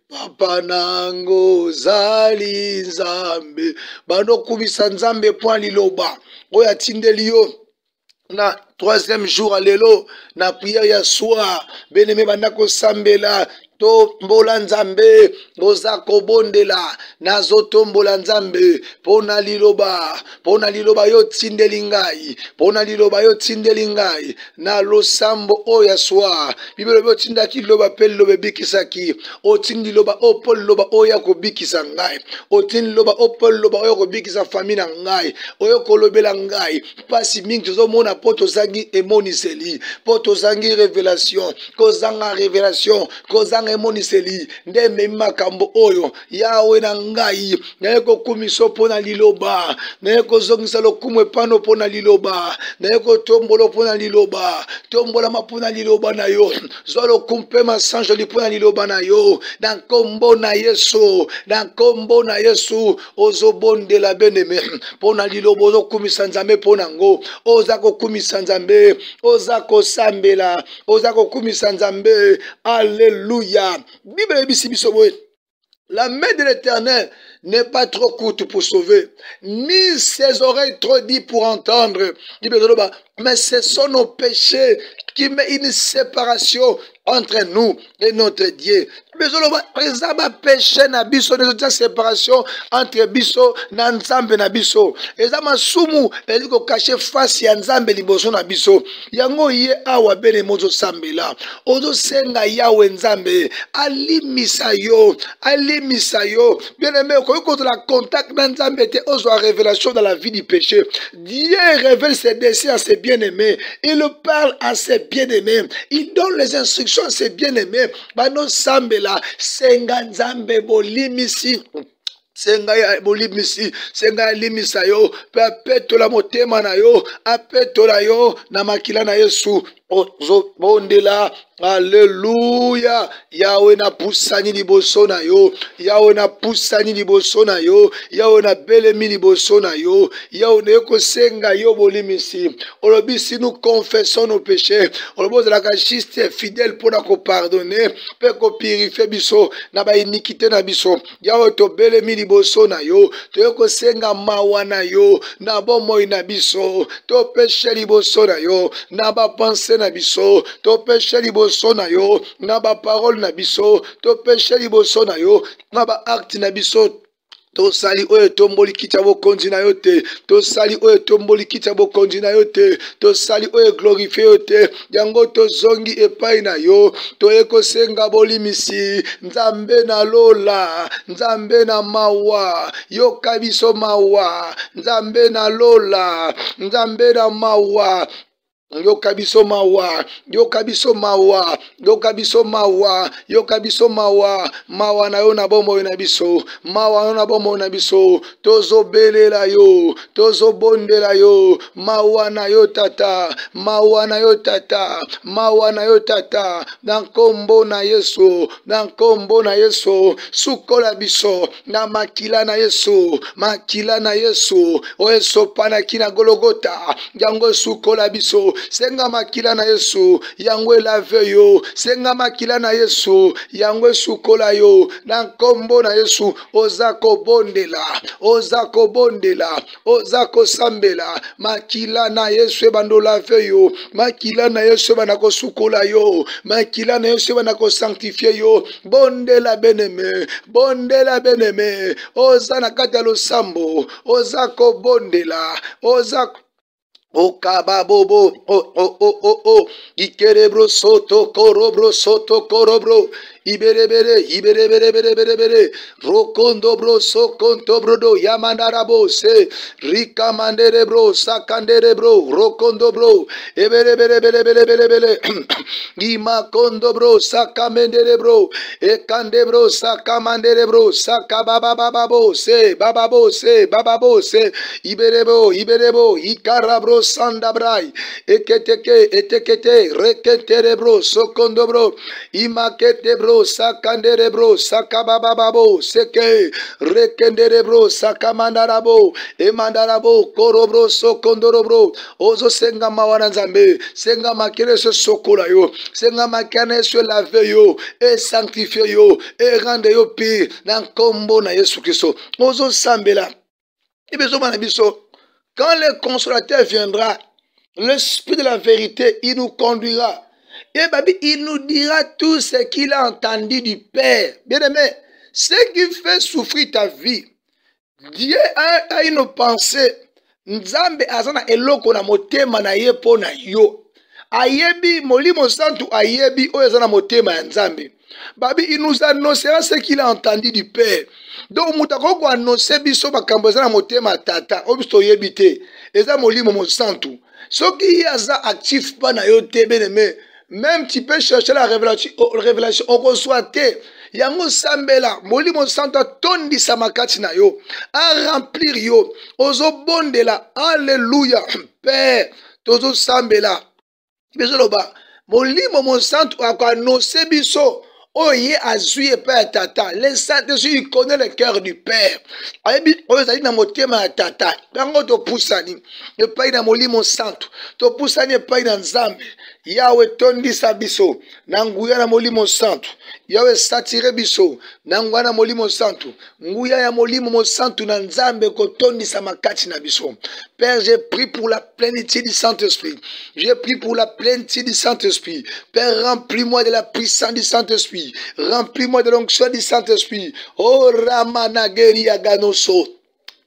Papa nango zali nzambe bano kubisa nzambe point liloba oya tindeli yo na troisième jour alelo na prière ya soir bien-aimé bandako sambela tombola nzambe oza kobondela nazotombola nzambe pona liloba yo tindeli ngai pona liloba yo tindeli ngai na losambo oyo ya soir bibelo bo tindaki liloba pe liloba ebikisaki otindi liloba o po liloba oyo ya kobikisa ngai otindi liloba o po liloba oyo kobikisa famille na ngai oyo kolobela ngai pasi mingi tozomona po tozangi emoniseli po tozangi révélation kozanga révélation kozanga emoniseli nde memi makambo oyo yawe na ngai naye kokumiso mpona liloba naye kozongisa lokumu epano mpona liloba naye kotombola mpona liloba tombolama mpona liloba na yo zwa lokumu mpe masanjoli mpona liloba na yo na nkombo na yesu na nkombo na yesu ozobondela beneme mpona liloba ozokumisa nzambe mpona ngo oza kokumisa nzambe oza kosambela oza kokumisa nzambe alleluya bible ebisi biso boye la main de l'Éternel n'est pas trop courte pour sauver, ni ses oreilles trop dites pour entendre. Mais ce sont nos péchés qui mettent une séparation entre nous et notre Dieu. Mais présama péché na biso de séparation entre biso na nzambe na biso. Ezama sumu eliko cacher face ya nzambe liboso na biso. Yango ye awa bene mozo sambela. Ozo senga yawe nzambe alimisa yo. Bien aimé, quand on a contact na nzambe te ozo révélation dans la vie du péché. Dieu révèle ses desseins à ses bien-aimés. Il parle à ses bien-aimés. Il donne les instructions à ses bien-aimés. Bano sambela senga nzambe bolimisi senga ya bolimisi senga limisa yo pe apetola motema na yo apetola yo na makila na Yesu ozobondela. Alléluia. Yawe na pusani liboso na yo. Yawe na pusani liboso na yo. Yawe na belemi liboso na yo. Yawe na yoko senga yo bolimisi. Olobi si nous confessons nos péchés. Olobi la juste et fidèle pour nous pardonner. Pe ko purifier biso na ba iniquité na biso. Yawe to belemi liboso na yo. To yoko senga mawa na yo. Na bomoi na biso. To péché liboso na yo. Na ba pensée na biso. To péché liboso na yo na ba parole na biso to péché liboso na yo na ba acte na biso to sali oyo tomboli kita bokonzi na yo te to sali oyo tomboli kita bokonzi na yo te to sali oyo glorifie yo te yango to zongi epai na yo to ekosenga bolimisi nzambe na lola nzambe na mawa yoka biso mawa nzambe na lola nzambe na mawa yokabiso mawa yokabiso mawa yokabiso mawa yokabiso mawa mawa na yo na bombo na biso mawa yo na bombo na biso tozo belela yo tozo bondela yo mawa na yo tata mawa na yo tata mawa na yo tata na nkombo na Yesu na nkombo na Yesu sukola biso na makila na Yesu oyeso pana kina Golgota yango sukola biso senga makila na Yesu yango lave yo senga makila na Yesu yango sukola yo na nkombo na Yesu ozako bondela ozako sambela makila na Yesu bando lave yo makila na Yesu bana ko sukola yo makila na Yesu bana ko sanctifier yo bondela beneme ozana kati ya losambo ozako bondela ozako Okababobo ikerebro soto korobro Iberebere rokondo bro sokonto brodo yamandara bro se rikamandere bro sakandere bro rokondo bro eberebere imakondo bro sakamendere bro ekande bro sakamandere bro sakabababo se bababo se iberebo ikara bro sandabrai etekete reketere bro sokondo bro imakete bro sakandere bro sakabababo seke rekendere bro sakamandarabo emandarabo korobro sokondoro bro ozo senga mawana nzambe senga makere se sokola yo senga makane se lave yo et sanctifier yo et rendre yo pire na nkombo na Yesu Kristo ozo sambela ibezo bana biso. Quand le consolateur viendra, l'esprit de la vérité, il nous conduira Et babi, il nous dira tout ce qu'il a entendu du Père. Bien aimé, ce qui fait souffrir ta vie, Dieu a une pensée. Nzambe azana eloko na motema na ye po na yo. Ayebi, molimo santu ayebi, oyo azana motema ya Nzambe. Babi, il nous annoncera ce qu'il a entendu du Père. Donc, moutako ko annoncer biso makambo ezana motema tata, obisto yebite. Eza molimo mo santu. Soki yaza actif pa na yo te bien-aimé, même tu peux chercher la révélation, on reçoit te. Yango sambela, molimo santo tondisa makati na yo, a remplir yo, ozo bondela, alléluia, Père, tozo sambela. Bezoloba, molimo mo santo a annoncer biso. Oh, il a zoué Père Tata. Le Saint-Esprit, il connaît le cœur du Père. Oh, il a dit dans mon thème à Tata. Quand tu poussani, ne pas dans mon lit mon santo. Tu poussani pas dans Zambe. Yahweh tondi sabiso. Nanguya na moli mon santo. Yahweh satire biso. Nanguya na moli mon santo. Nguya ya moli mon santo na Nzambe ko tondi sa makati na biso. Père, j'ai pris pour la plénitude du Saint-Esprit. J'ai pris pour la plénitude du Saint-Esprit. Père, remplis-moi de la puissance du Saint-Esprit. Remplis-moi de l'onction du Saint-Esprit. Oh, Ramanageri Aganoso.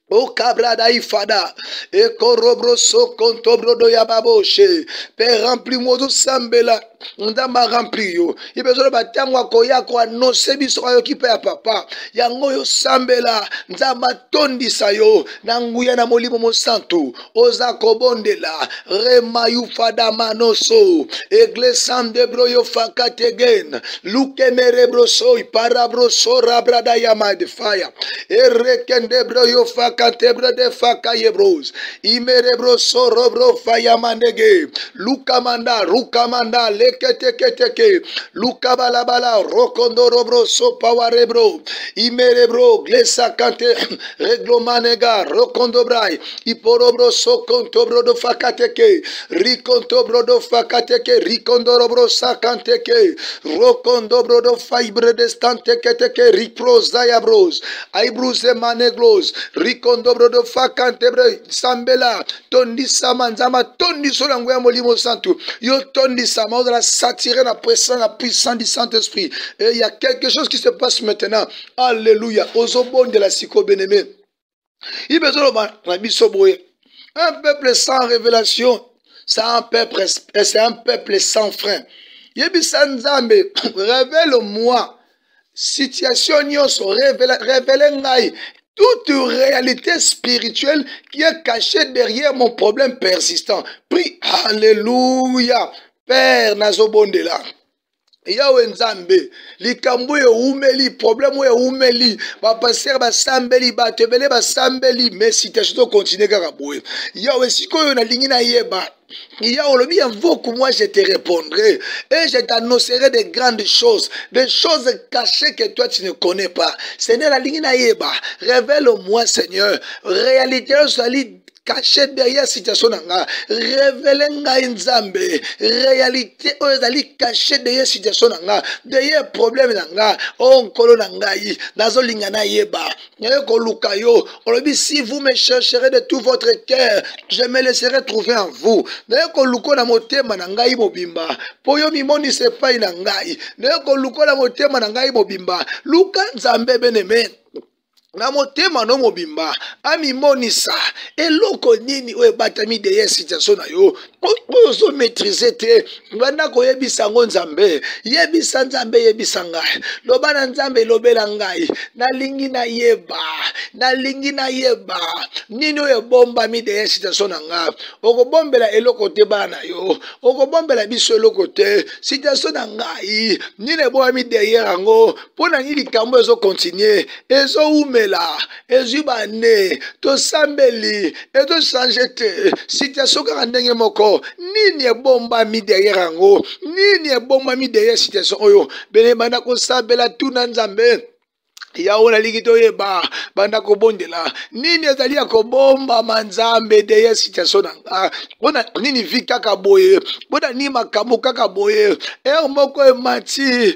O Kabrada Ifada, et Korobroso Kontobrodo Yababoshe, Père remplis-moi de Sambela, Ndama rempli yo. Il besoin de batangwa koya ko annoncer biso yo ki pe ya papa. Yango yo Sambela, Ndama tondi sayo, nanguya na molimo mo santo, oza kobondela, rema yu fada manoso, eglesam de broyo fakategen, luke merebroso, parabroso rabrada yama de fire, erekende broyo fakatebra de fakayebros, imerebroso robro fayamandege, lukamanda, rukamanda, lekete, lukabalabala, rokondo robro sopawarebro, imerebro, glesa kante, reglomanega, rokondo brai, iporobro sokontobro do fakateke, rikontobro do fakateke, rikondo robro sakanteke, rokondobro do fibre de stanteke, riprozayabros, aibruse maneglos, rikondobro do fakantebre, sambela, tondi samanzama, tondi solango ya molimo santo, yo tondi sama, on la satirer la puissance du Saint-Esprit. Et il y a quelque chose qui se passe maintenant. Alléluia. Aux obons de la psycho bien-aimé. Il besoin de un peuple sans révélation, c'est un peuple sans frein. Révèle-moi. Situation nyonso, révèle toute réalité spirituelle qui est cachée derrière mon problème persistant. Prie. Alléluia. Père Nazobondela. Yahweh Nzambe, likambo ye umeli, problème ye umeli, ba passer ba sambeli, ba tebele ba sambeli, mais si tu as continué kaka boye. Yahweh sikoyo na lingi na yeba. Yahweh bien invoque moi je te répondrai et je t'annoncerai de grandes choses, des choses cachées que toi tu ne connais pas. Seigneur la lingi na yeba, révèle-moi Seigneur, réalité solide caché derrière situation nanga, révèle ngai Nzambe, réalité ozali caché derrière situation nanga, derrière problème nanga, onkolo nangai, nazo lingana yeba, nyeko lukayo, olobi si vous me chercherez de tout votre cœur, je me laisserai trouver en vous. Nyeko luko na motema nangai mobimba, poyo mimoni sepai nangai, nyeko luko na motema nangai mobimba, luka Nzambe beneme. Na motema no mobimba ami monisa eloko nini oye batami de yes situation na yo ozo maîtriser te banda ko yebisa ngo Nzambe yebisa Nzambe yebisa ngai loba na Nzambe lobela ngai nalingi na yeba nini oye bomba mi de yes situation na nga okobombela eloko te bana yo okobombela biso eloko te situation na ngai nini bo mi derrière ngo pona ni likambo ezo continuer ezo ume ezubane to sambeli eto changete situation kaka ndenge moko nini ebomba mi derrière ngo nini ebomba mi derrière situation oyo bene bana ko sabela tuna Nzambe yawe nalingi toyeba banda kobondela nini ezali ya kobomba manzambe deye situation nanga mpona nini vi kaka boye mpona nini makambo kaka boye ere moko emati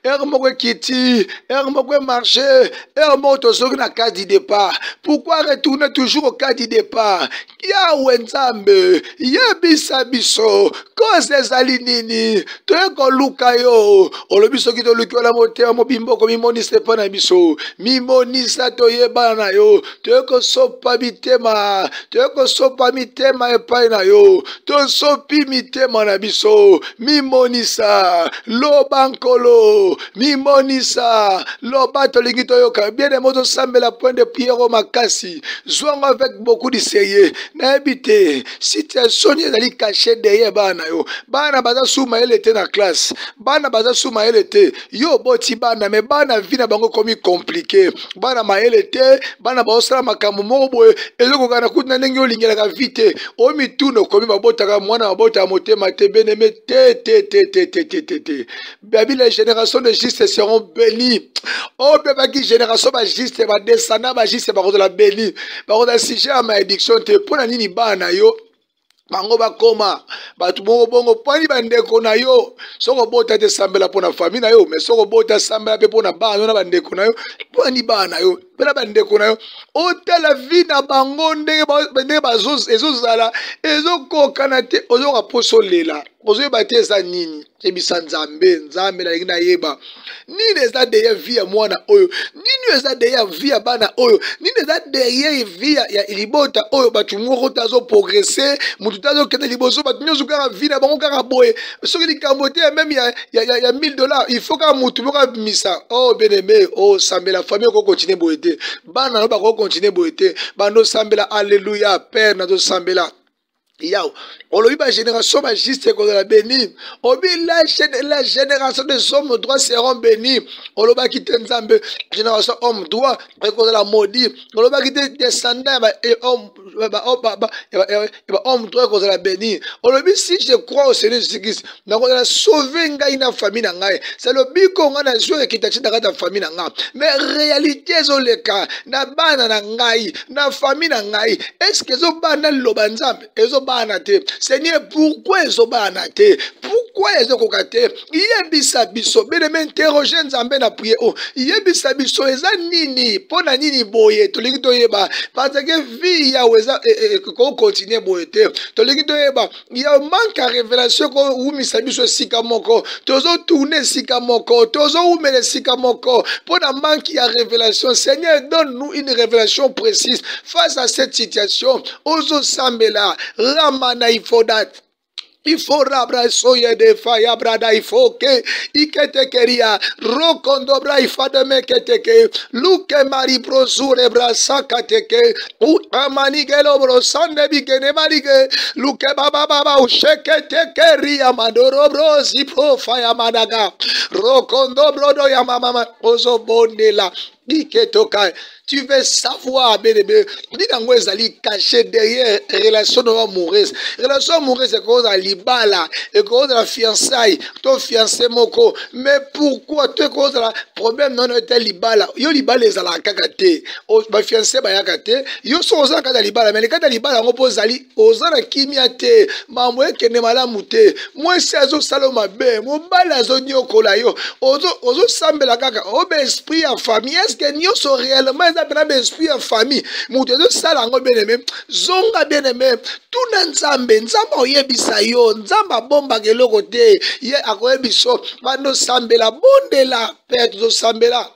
ere moko ekiti ere moko emarche ere moko tozoki na cas du départ. Pourquoi retourner toujours au cas du départ? Yawe nzambe yebisa biso cause ezali nini toye koluka yo olobi soki toluki ola motema mobimbo mimonisa epa na biso mimonisa toyeba na yo toye kosopa mitema epai na yo tosopi mitema na biso mimonisa loba nkolo mimonisa loba tolingi toyoka bien aimé tosambela point de prière makasi zwango avec beaucoup de sérieux nayebi te situation ezali caché derrière bana yo bana baza suma ele te na classe bana baza suma ele te yo boti bana me bana vie na bango komi compliqué bana maele te bana baosala makambo moko boye ezokoka na kutu na ndenge olingelaka vi te omituna okomi babotaka mwana babota ya motema te beneme te babi les générations de juste seront bénies obebaki génération bajiste badescendant bajiste bakozala béni bakozala sujet ya maédiction te mpo na nini bana yo bango bakoma batu moko bongo pwani bandeko na yo soko bota te sambela pona famille na yo mais soko bota sambela pe pona bana na bandeko na yo pwani bana yo pena bandeko na yo otala vie na bango ndenge bazozala ezokokana te ozoka poso lela ozoyeba te eza nini ebisa nzambe nalingi nayeba nini eza derrière vie ya mwana oyo nini eza derrière vie ya bana oyo nini eza derrière vie ya libota oyo batu moko tazoprogresse mutu tazokende liboso batu nyonso kaka vie na bango kaka boye soki likambo te meme ya $1000 il faut kaka mutu moko abimisa oh bien-aimé oh sambela famille okokontinue boye te bana no bakokontinue boye te bando sambela alléluia père nazosambela Yao, olobi ba génération ba juste kozala béni. Obi la génération des hommes droits seront bénis. Oloba ki te nzambe génération homme droit kozala maudit. Oloba ki te descendant homme droit kozala béni. Olobi si je crois au Seigneur Jésus-Christ, na kozala sauver ngai na famille na ngai. C'est le biko nga na joie ki tachi na famille na ngai. Mais réalité zoleka na bana na ngai, na famille na ngai. Est-ce que zo bana loba nzambe? Seigneur, pourquoi ils ont banaté? Pourquoi ils ont cocaté? Yebisa biso, bien m'interroger nzambe na prier. Oh, yebisa biso eza nini? Pona nini boye? Tolingi toyeba. Parce que vie ya weza ko continuer boye te. Tolingi toyeba. Il y a manque à révélation ko umisa biso sika moko. Tozo tourner sika moko. Tozo umele sika moko. Pona manque à révélation. Seigneur, donne-nous une révélation précise face à cette situation. Ozo sambela. Ramana ifodat. Il faut rabra soye de faya brada il faut que ikete keria rokondo bra ifade meketeke luke mari prozure bra sakateke u amani gelo bro sande bigene marige luke baba ushekete keria mandoro bro zipro faya madaga rokondo brodo ya mama ozo bondela iketoka. Tu veux savoir, bébé, dis dans quoi ils caché derrière relation amoureuse. Relation amoureuse, c'est cause à l'ibala, et cause à la fiançaille, ton fiancé moko. Mais pourquoi tu cause à la problème non était l'ibala? Yo l'ibala les a la kakate. Oh, ma fiancé ba yakate. Yo so osa kata l'ibala, mais les kata l'ibala on pose ali osa na kimiate. Ma moi kene malamute. Moi c'est azo saloma be. Mon bala zo nyoko la yo. Ozo sambela kaka. Obe esprit en famille. Est-ce que nyo so réellement esprit en famille mutu ezosala yango bien aimé zonga bien aimé tuna nzambe oyebisa yo nzambe abombaka eloko te ye akoyebiso bando sambela bondela mpe tozosambela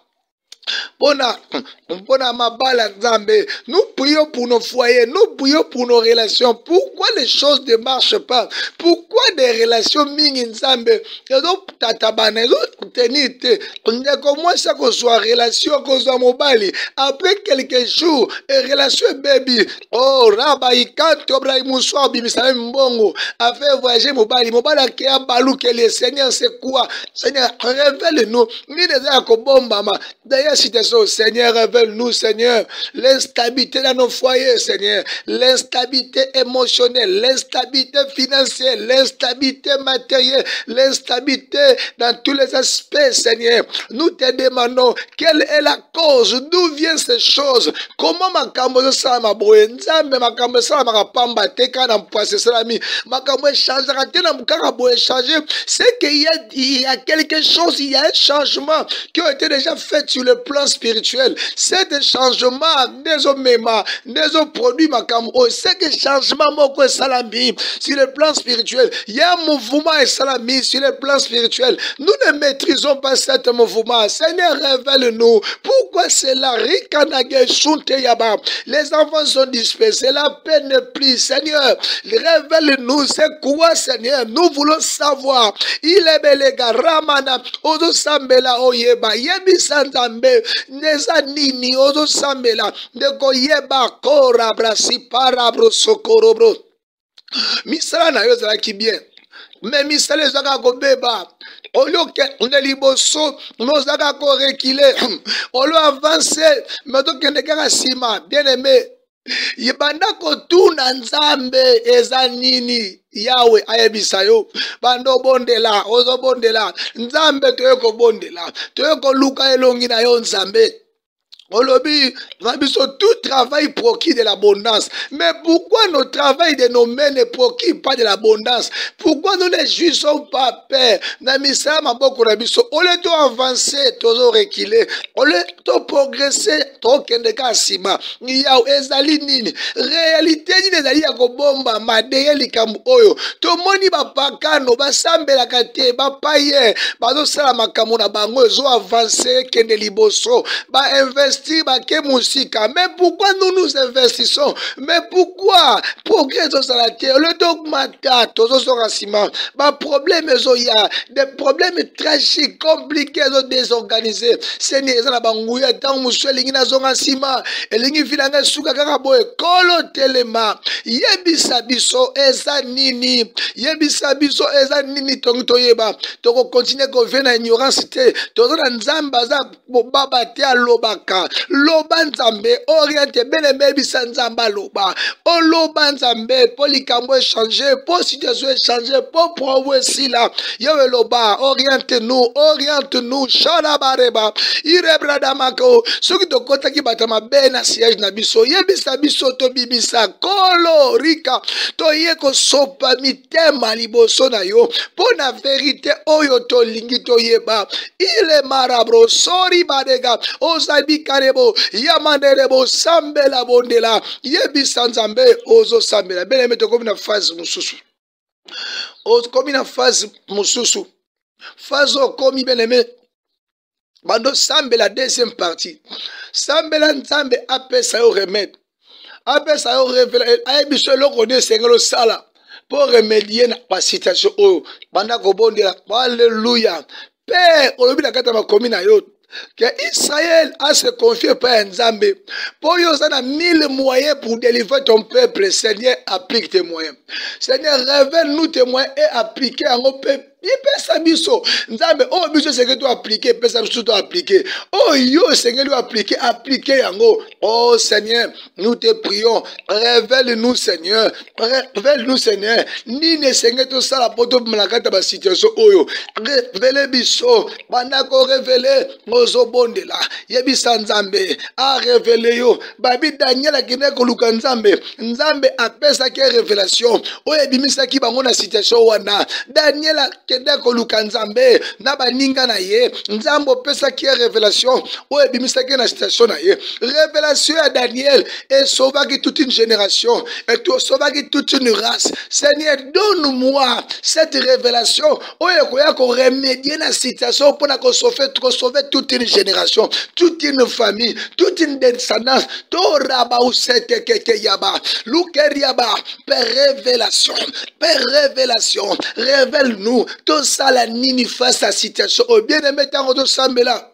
Pona mabala nzambe. Nous prions pour nos foyers, nous prions pour nos relations. Pourquoi les choses ne marchent pas? Pourquoi des relations mingi nzambe? Tatabana, tenite. Comment ça qu'on soit relation qu'on soit mobile? Après quelques jours, relation baby. Oh, rabai kanto brai muswa bimisame mbongo. A fait voyager mobile. Mobile qui a balou que le Seigneur c'est quoi? Seigneur, révèle-nous. Ni des akobomba. D'ailleurs, situation. Seigneur, révèle-nous, Seigneur, l'instabilité dans nos foyers, Seigneur, l'instabilité émotionnelle, l'instabilité financière, l'instabilité matérielle, l'instabilité dans tous les aspects, Seigneur. Nous te demandons quelle est la cause, d'où viennent ces choses, comment makambo ça ma boye, nzambe makambo ça ma pamba teka na mpase salami, makambo change na mukaka boye changer, c'est qu'il y a quelque chose, il y a un changement qui a été déjà fait sur le plan spirituel. C'est changement des hommes, des produits makambo, c'est que changement moko salami sur le plan spirituel. Il y a un mouvement et salami sur le plan spirituel. Nous ne maîtrisons pas cet mouvement. Seigneur, révèle-nous pourquoi c'est la rikanage shunte yaba. Les enfants sont dispersés, la paix ne plus. Seigneur, révèle-nous c'est quoi, Seigneur. Nous voulons savoir. Il est belega ramana ozo sambela oyeba yebi sanzambe neza nini ozo sambela ndeko yeba kora brasi para bro sokoro bro. Misala na yo zalaki bien. Mais misala ezaka kobeba. Olio ke ndeliboso nozaka ko reculer. Olio avancer mais to kende kaka sima bien aimé. Yibanda kotuna nzambe eza nini yawe ayebisa yo bando bondela ozo bondela nzambe toyeko bondela toyeko luka elongi na yo nzambe. Olobi, tout travail procure de l'abondance. Mais pourquoi nos travail de nos mains ne procure pas de l'abondance? Pourquoi nous ne jouissons pas paix? Namisa maboko rabiso. Au lieu d'avancer, toujours reculer. Au lieu de progresser, to kendeka sima. Yao ezali nini? Réalité ni ezali ya kobomba madeye likambu oyo. To moni ba pakano ba sambela kate ba paye. Ba do sala makambo na bango zo avancer kende liboso. Ba investir. Mais pourquoi nous nous investissons? Mais pourquoi? Progrès au salaire, le dogmata, tous aux racissements, problème, il y a des problèmes tragiques, compliqués, désorganisés. Seigneur, ça n'a pas ngouya tant monsieur lingina zonga sima, et lingi filanga suka karaboe, kolo telema, yebisa biso eza nini, yebisa biso eza nini tongto yeba, toko continue ko vena ignorance te, tozo na nzamba za baba te alobaka. Loba nzambe oriente bele mebi sanzamba loba o loba nzambe polikambo changer pour situation changer pour provo sila yewe loba oriente nous shala bareba irebrada mako soki to kota ki batama bena siège na biso yebisa biso to bibisa kolo rika to yeko sopa mitema liboso na yo pona vérité oyo to lingi to yeba ile marabro sorry badega ozabi karebo yamanderebo sambela bondela yebisa nzambe ozo sambela bele meto komi na phase mususu ozo komi na phase mususu phase komi beleme bando sambela deuxième partie sambela nzambe apesa yo remède apesa yo révélation ayebiso eloko ne sengelo sala pour remédier na ba situation oyo banda kobondela alléluia père olobi na kata makomi na yo que Israël a se confié par Nzambe. Pour y a 1000 moyens pour délivrer ton peuple. Seigneur, applique tes moyens. Seigneur, révèle-nous tes moyens et applique à nos peuples. Il peut s'abisso. Nzambe, oh, biso c'est que tu appliquer, peut s'abisso tu appliquer. Oh, yo, Seigneur, tu appliquer yango. Oh, Seigneur, nous te prions. Révèle-nous, Seigneur. Révèle-nous, Seigneur. Ni ne Seigneur, tout ça, la poto, malakata, ba situation, oh, yo. Révèle biso. Banako révélé. Ozobonde la yebisa nzambe a révélé yo babi Daniel akine koluka nzambe nzambe apesa ke révélation oyo ebimisa ki bango na situation wana Daniel akende koluka nzambe na baninga na ye nzambe opesa ki révélation oyo ebimisa ke na situation na ye révélation à Daniel et sauvaki toute une génération et tu sauvaki toute une race. Seigneur, donne-moi cette révélation oyo koya ko remédier na situation pour na ko sauver toute une génération, toute une famille, toute une descendance. Toraba ou sete keke yaba, luker yaba, per révélation, révèle-nous. Tout ça la nini face à situation. Oh bien aimé tant de sambela.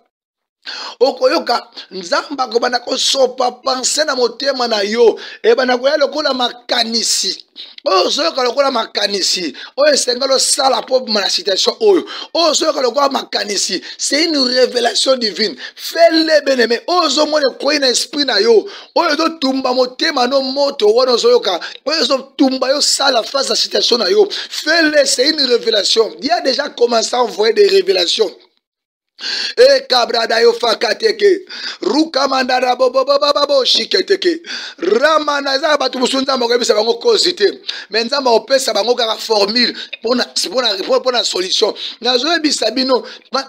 okoyoka nzamba ko bana ko sopa penser na motema na yo e bana ko ya lokola makanisi oyo soyoka lokola makanisi oyo esengelo sala po na situation oyo soyoka lokola makanisi c'est une révélation divine fais-le bien-aimé oyo zomona koyi na esprit na yo oyo to tumba motema no moto wana soyoka oyo zo tumba yo sala face à situation na yo fais-le, c'est une révélation. Il a déjà commencé à envoyer des révélations. E kabrada yo fakateke ruka mandara bobo shiketeke ramana za batu musunza mo kebisa bango kozite menza mo pesa bango ka formule pona solution nazo ebisa bino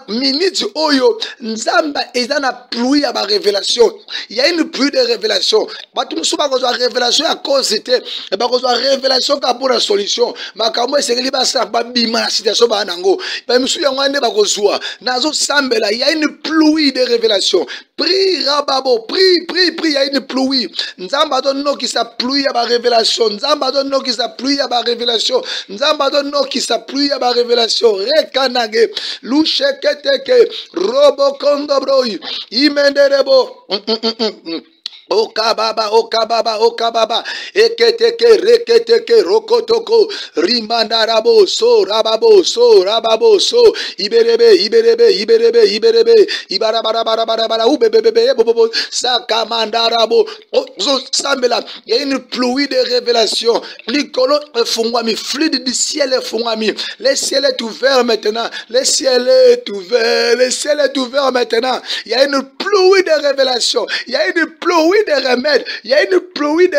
minute oyo nzamba ezana pluie ya ba révélation il y a une pluie de révélation batu musuba ko zo révélation ya kozite ba ko zo révélation ka pona solution makambo esengeli ba sa ba bima na situation ba nango ba musu ya ngwane ba ko zuwa nazo il y a une pluie de révélation. Prie, Rababo, prie, il y a une pluie. Nzamba donne qui sa pluie à ma révélation. Nzamba donne qui sa pluie à ma révélation. Nzamba donne qui sa pluie à ma révélation. Rekanage, loucheketeke, robo kondobroi, imenderebo. Okababa, eketeke, reketeke, rokotoko, rimandarabo, so, rababo, so, iberebe, ibarabara, ubebebe, bobo, sakamandarabo, sambela, il y a une pluie de révélation, Nicolo, fungwami, fluide du ciel est fungwami, le ciel est ouvert maintenant, le ciel est ouvert maintenant, il y a une pluie de révélation, il y a une pluie de remèdes, il y a une pluie de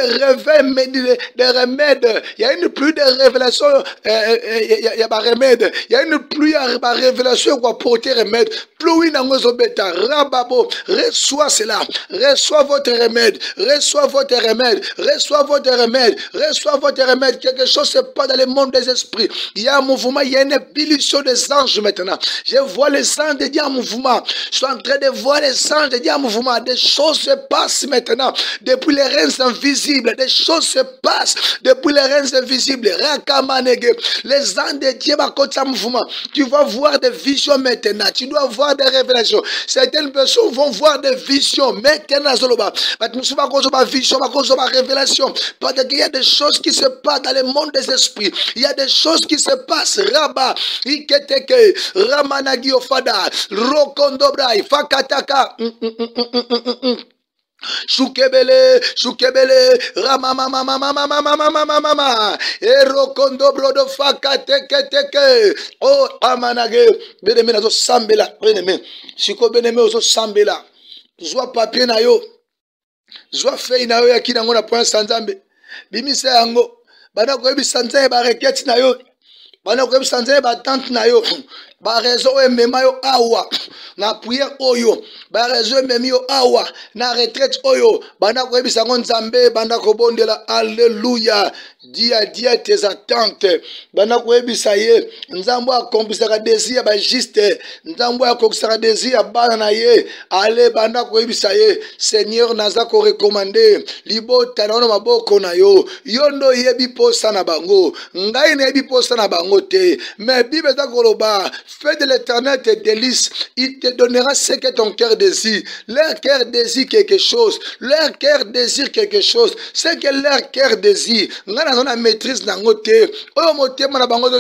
remèdes, il y a une pluie de révélation, il y a pas remède, il y a une pluie de révélation qui va porter remède, pluie dans nos obéta, rababo, reçois cela, reçois votre remède, quelque chose se passe dans le monde des esprits, il y a un mouvement, il y a une ébullition des anges maintenant, je vois les anges de Dieu en mouvement, je suis en train de voir les anges de Dieu en mouvement, des choses se passent maintenant, depuis les reins invisibles, des choses se passent depuis les reins invisibles. Rakamanege, les anges de Dieu en mouvement. Tu vas voir des visions maintenant. Tu dois voir des révélations. Certaines personnes vont voir des visions maintenant. Révélation. Parce qu'il y a des choses qui se passent dans le monde des esprits. Il y a des choses qui se passent. Rabba, Iketeke, Ramanagi Ofada, Rokondobrai, Fakataka. Shukebele, ramamamamamamamamamamamamama, erokondo brodo fakateke, oh amanage, beneme nazo sambela, beneme, shiko beneme ozo sambela, zwa papier na yo, zwa feuille na yo ya kina ngona point sanzambe, bimisa yango, bana ko ebisa nzambe ba requête na yo, bana ko ebisa nzambe ba tante na yo. Ba réseau emema yo awa na prière oyo ba réseau ememi yo awa na retraite oyo banda ko ebisa nzambe banda ko bondela alléluia dia tes attentes banda ko ebisa ye nzambo akombisa ka désir ba juste nzambo akombisa désir bana na ye ale banda ko ebisa ye Seigneur naza ko recommander libota na maboko na yo yondo yebi posa na bango ngai na yebi posa na bango te mais bible ta koloba fais de l'Éternel tes délices, il te donnera ce que ton cœur désire. Leur cœur désire quelque chose. Leur cœur désire quelque chose. Ce que leur cœur désire. Nous avons la maîtrise dans notre cœur. Oh, mon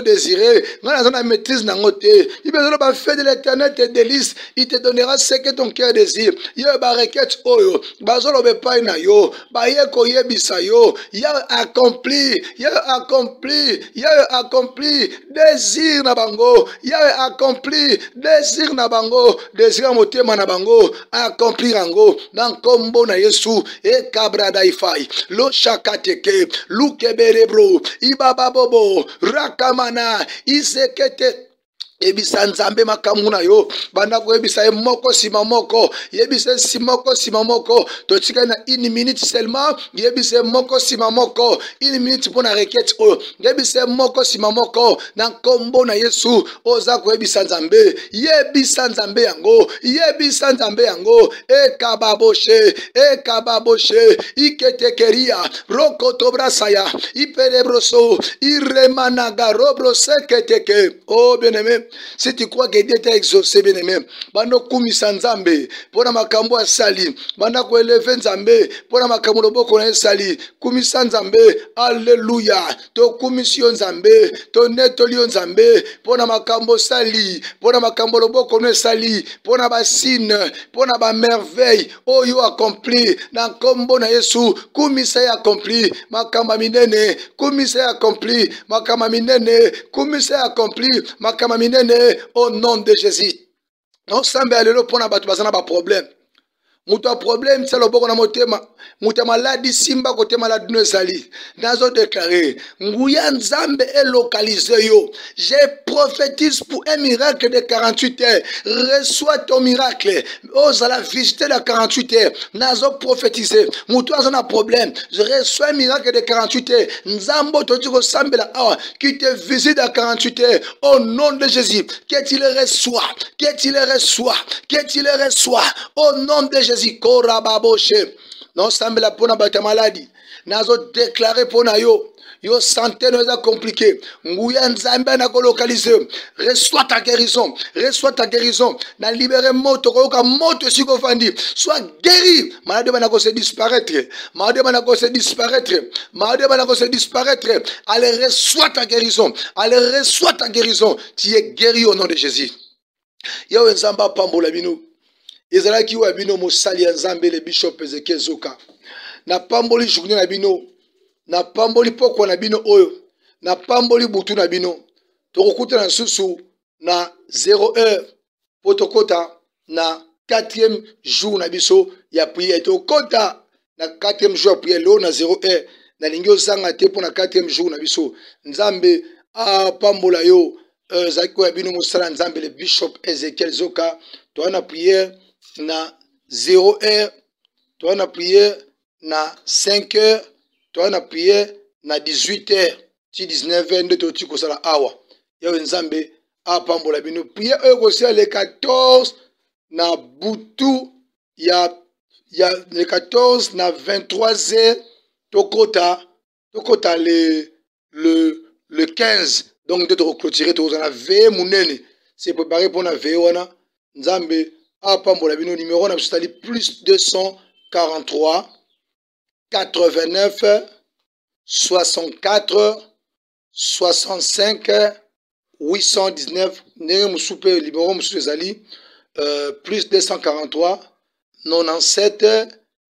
désiré. Nous avons la maîtrise dans notre cœur. Il va faire de l'Éternel tes délices, il te donnera ce que ton cœur désire. Il y a une requête oyo. Bazolo bepai na yo. Ba ye koye bisa yo. Il y a accompli. Il y a accompli. Il y a accompli. Désir na bango. Il y a accompli. Désir na bango. Désir motema na bango. Accomplir ango. Dans kombo na Yesu. E kabra daifai. Lo shakateke. Lukeberebro. Ibaba bobo. Rakamana. Isekete. Ebisa nzambe makamuna yo banda ko ebisa e moko sima moko yebisa simoko sima moko to tika na 1 minute seulement yebisa moko sima moko 1 minute pour na requête o yebisa moko sima moko na kombo na Yesu oza ko ebisa nzambe yango e kababoshe iketekeria rokotobrasaya iperebroso iremanaga robrose keteke oh bien-aimé. Si tu crois que Dieu t'a exaucé, bien-aimé, bando kumisa nzambe, pona makambo asali, banda ko eleve nzambe, pona makambo loboko na sali, kumisa nzambe, alléluia. To kumisio nzambe, to netolio nzambe, pona makambo sali, pona makambo loboko na sali, pona basine, pona ba merveille, oyo accompli, na kombo na Yesu, kumisa ya accompli, makamba minene, kumisa ya accompli, makamba minene, kumisa ya accompli, makamba minene, au nom de Jésus. Non sambe alelo pona batu bazana ba problème. Muta problème c'est le boko na motema. Muta maladi simba kote maladi no sali. Nazo déclarer nguya nzambe est localisé yo. Je prophétise pour un miracle de 48 heures. Reçois ton miracle. Ose la visiter la 48 heures. Nazo prophétiser. Muta azana problème. Je reçois un miracle de 48 heures. Nzambo totiko sambela awa qui te visite à 48 heures au nom de Jésus. Qu'il reçoit, qu'il reçoit, qu'il reçoit au nom de Jésus. Korababoshe. Non sambela pona bata maladi. Nazo déclarer pona yo. Yo santé nous a compliqué. Nguya nzambe na ko localiser. Reçois ta guérison. Reçois ta guérison. Na libérer moto ko moto siko fandi. Sois guéri. Malade bana ko se disparaître. Malade bana ko se disparaître. Malade bana ko se disparaître. Allez reçois ta guérison. Allez reçois ta guérison. Tu es guéri au nom de Jésus. Yo nzamba pambola bino. Ezalaki wa bino mosali ya nzambe le bishop Ezekiel Zoka. Na pamboli journée na bino. Na pamboli poko na bino oyo. Na pamboli butu na bino. Tokokuta na susu na 0 heure. Potokota na 4e jour na biso ya prière. Tokota na 4e jour ya prière. Lo na 0 heure. Na lingio zanga te po na 4e jour na biso. Nzambe a pambola yo. Zaki wa bino mosala nzambe le bishop Ezekiel Zoka. Toa na prière na 0 heure. Toa na prière na 5 heures. Toa na prière na 18 heures. Ti 19 heures nde toti kosala awa. Yawe nzambe a pambola bino. Prière oyo kosala le 14 na butu ya le 14 na 23 heures. Tokota le 15. Donc de clôturer to na veille munene. C'est préparé pour na veille wana. Nzambe a pambola bino numéro na sali plus 243 89 64 65 819 ndenge musupe libero musupe zali plus 243 97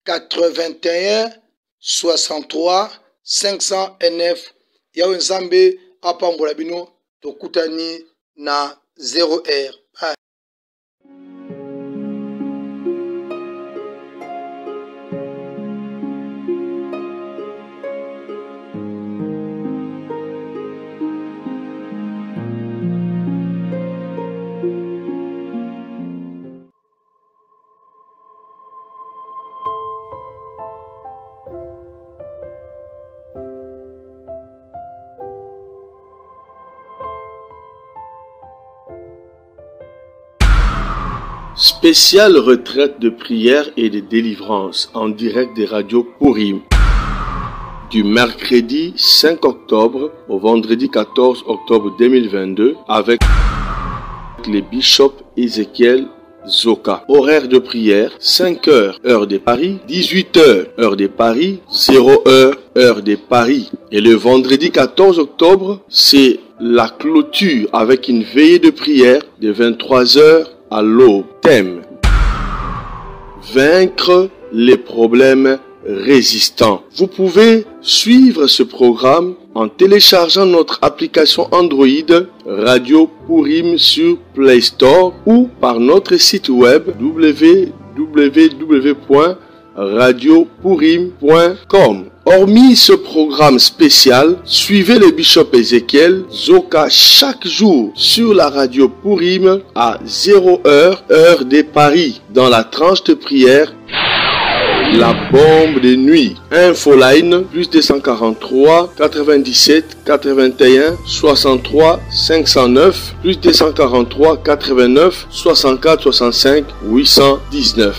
81 63 509. Yawe nzambe apambola bino tokutani na 0 heure. Spéciale retraite de prière et de délivrance en direct des radios Purim. Du mercredi 5 octobre au vendredi 14 octobre 2022 avec les bishops Ezekiel Zoka. Horaire de prière 5 heures heure de Paris, 18 heures heure de Paris, 0 heure heure de Paris. Et le vendredi 14 octobre, c'est la clôture avec une veillée de prière de 23 heures à l'aube. Thème: vaincre les problèmes résistants. Vous pouvez suivre ce programme en téléchargeant notre application Android Radio Purim sur Play Store ou par notre site web www.radiopurim.com. Hormis ce programme spécial, suivez le bishop Ezekiel Zoka chaque jour sur la radio Purim à 0 heure heure de Paris dans la tranche de prière La bombe de nuit. Infoline plus 243 97 81 63 509 plus 243 89 64 65 819.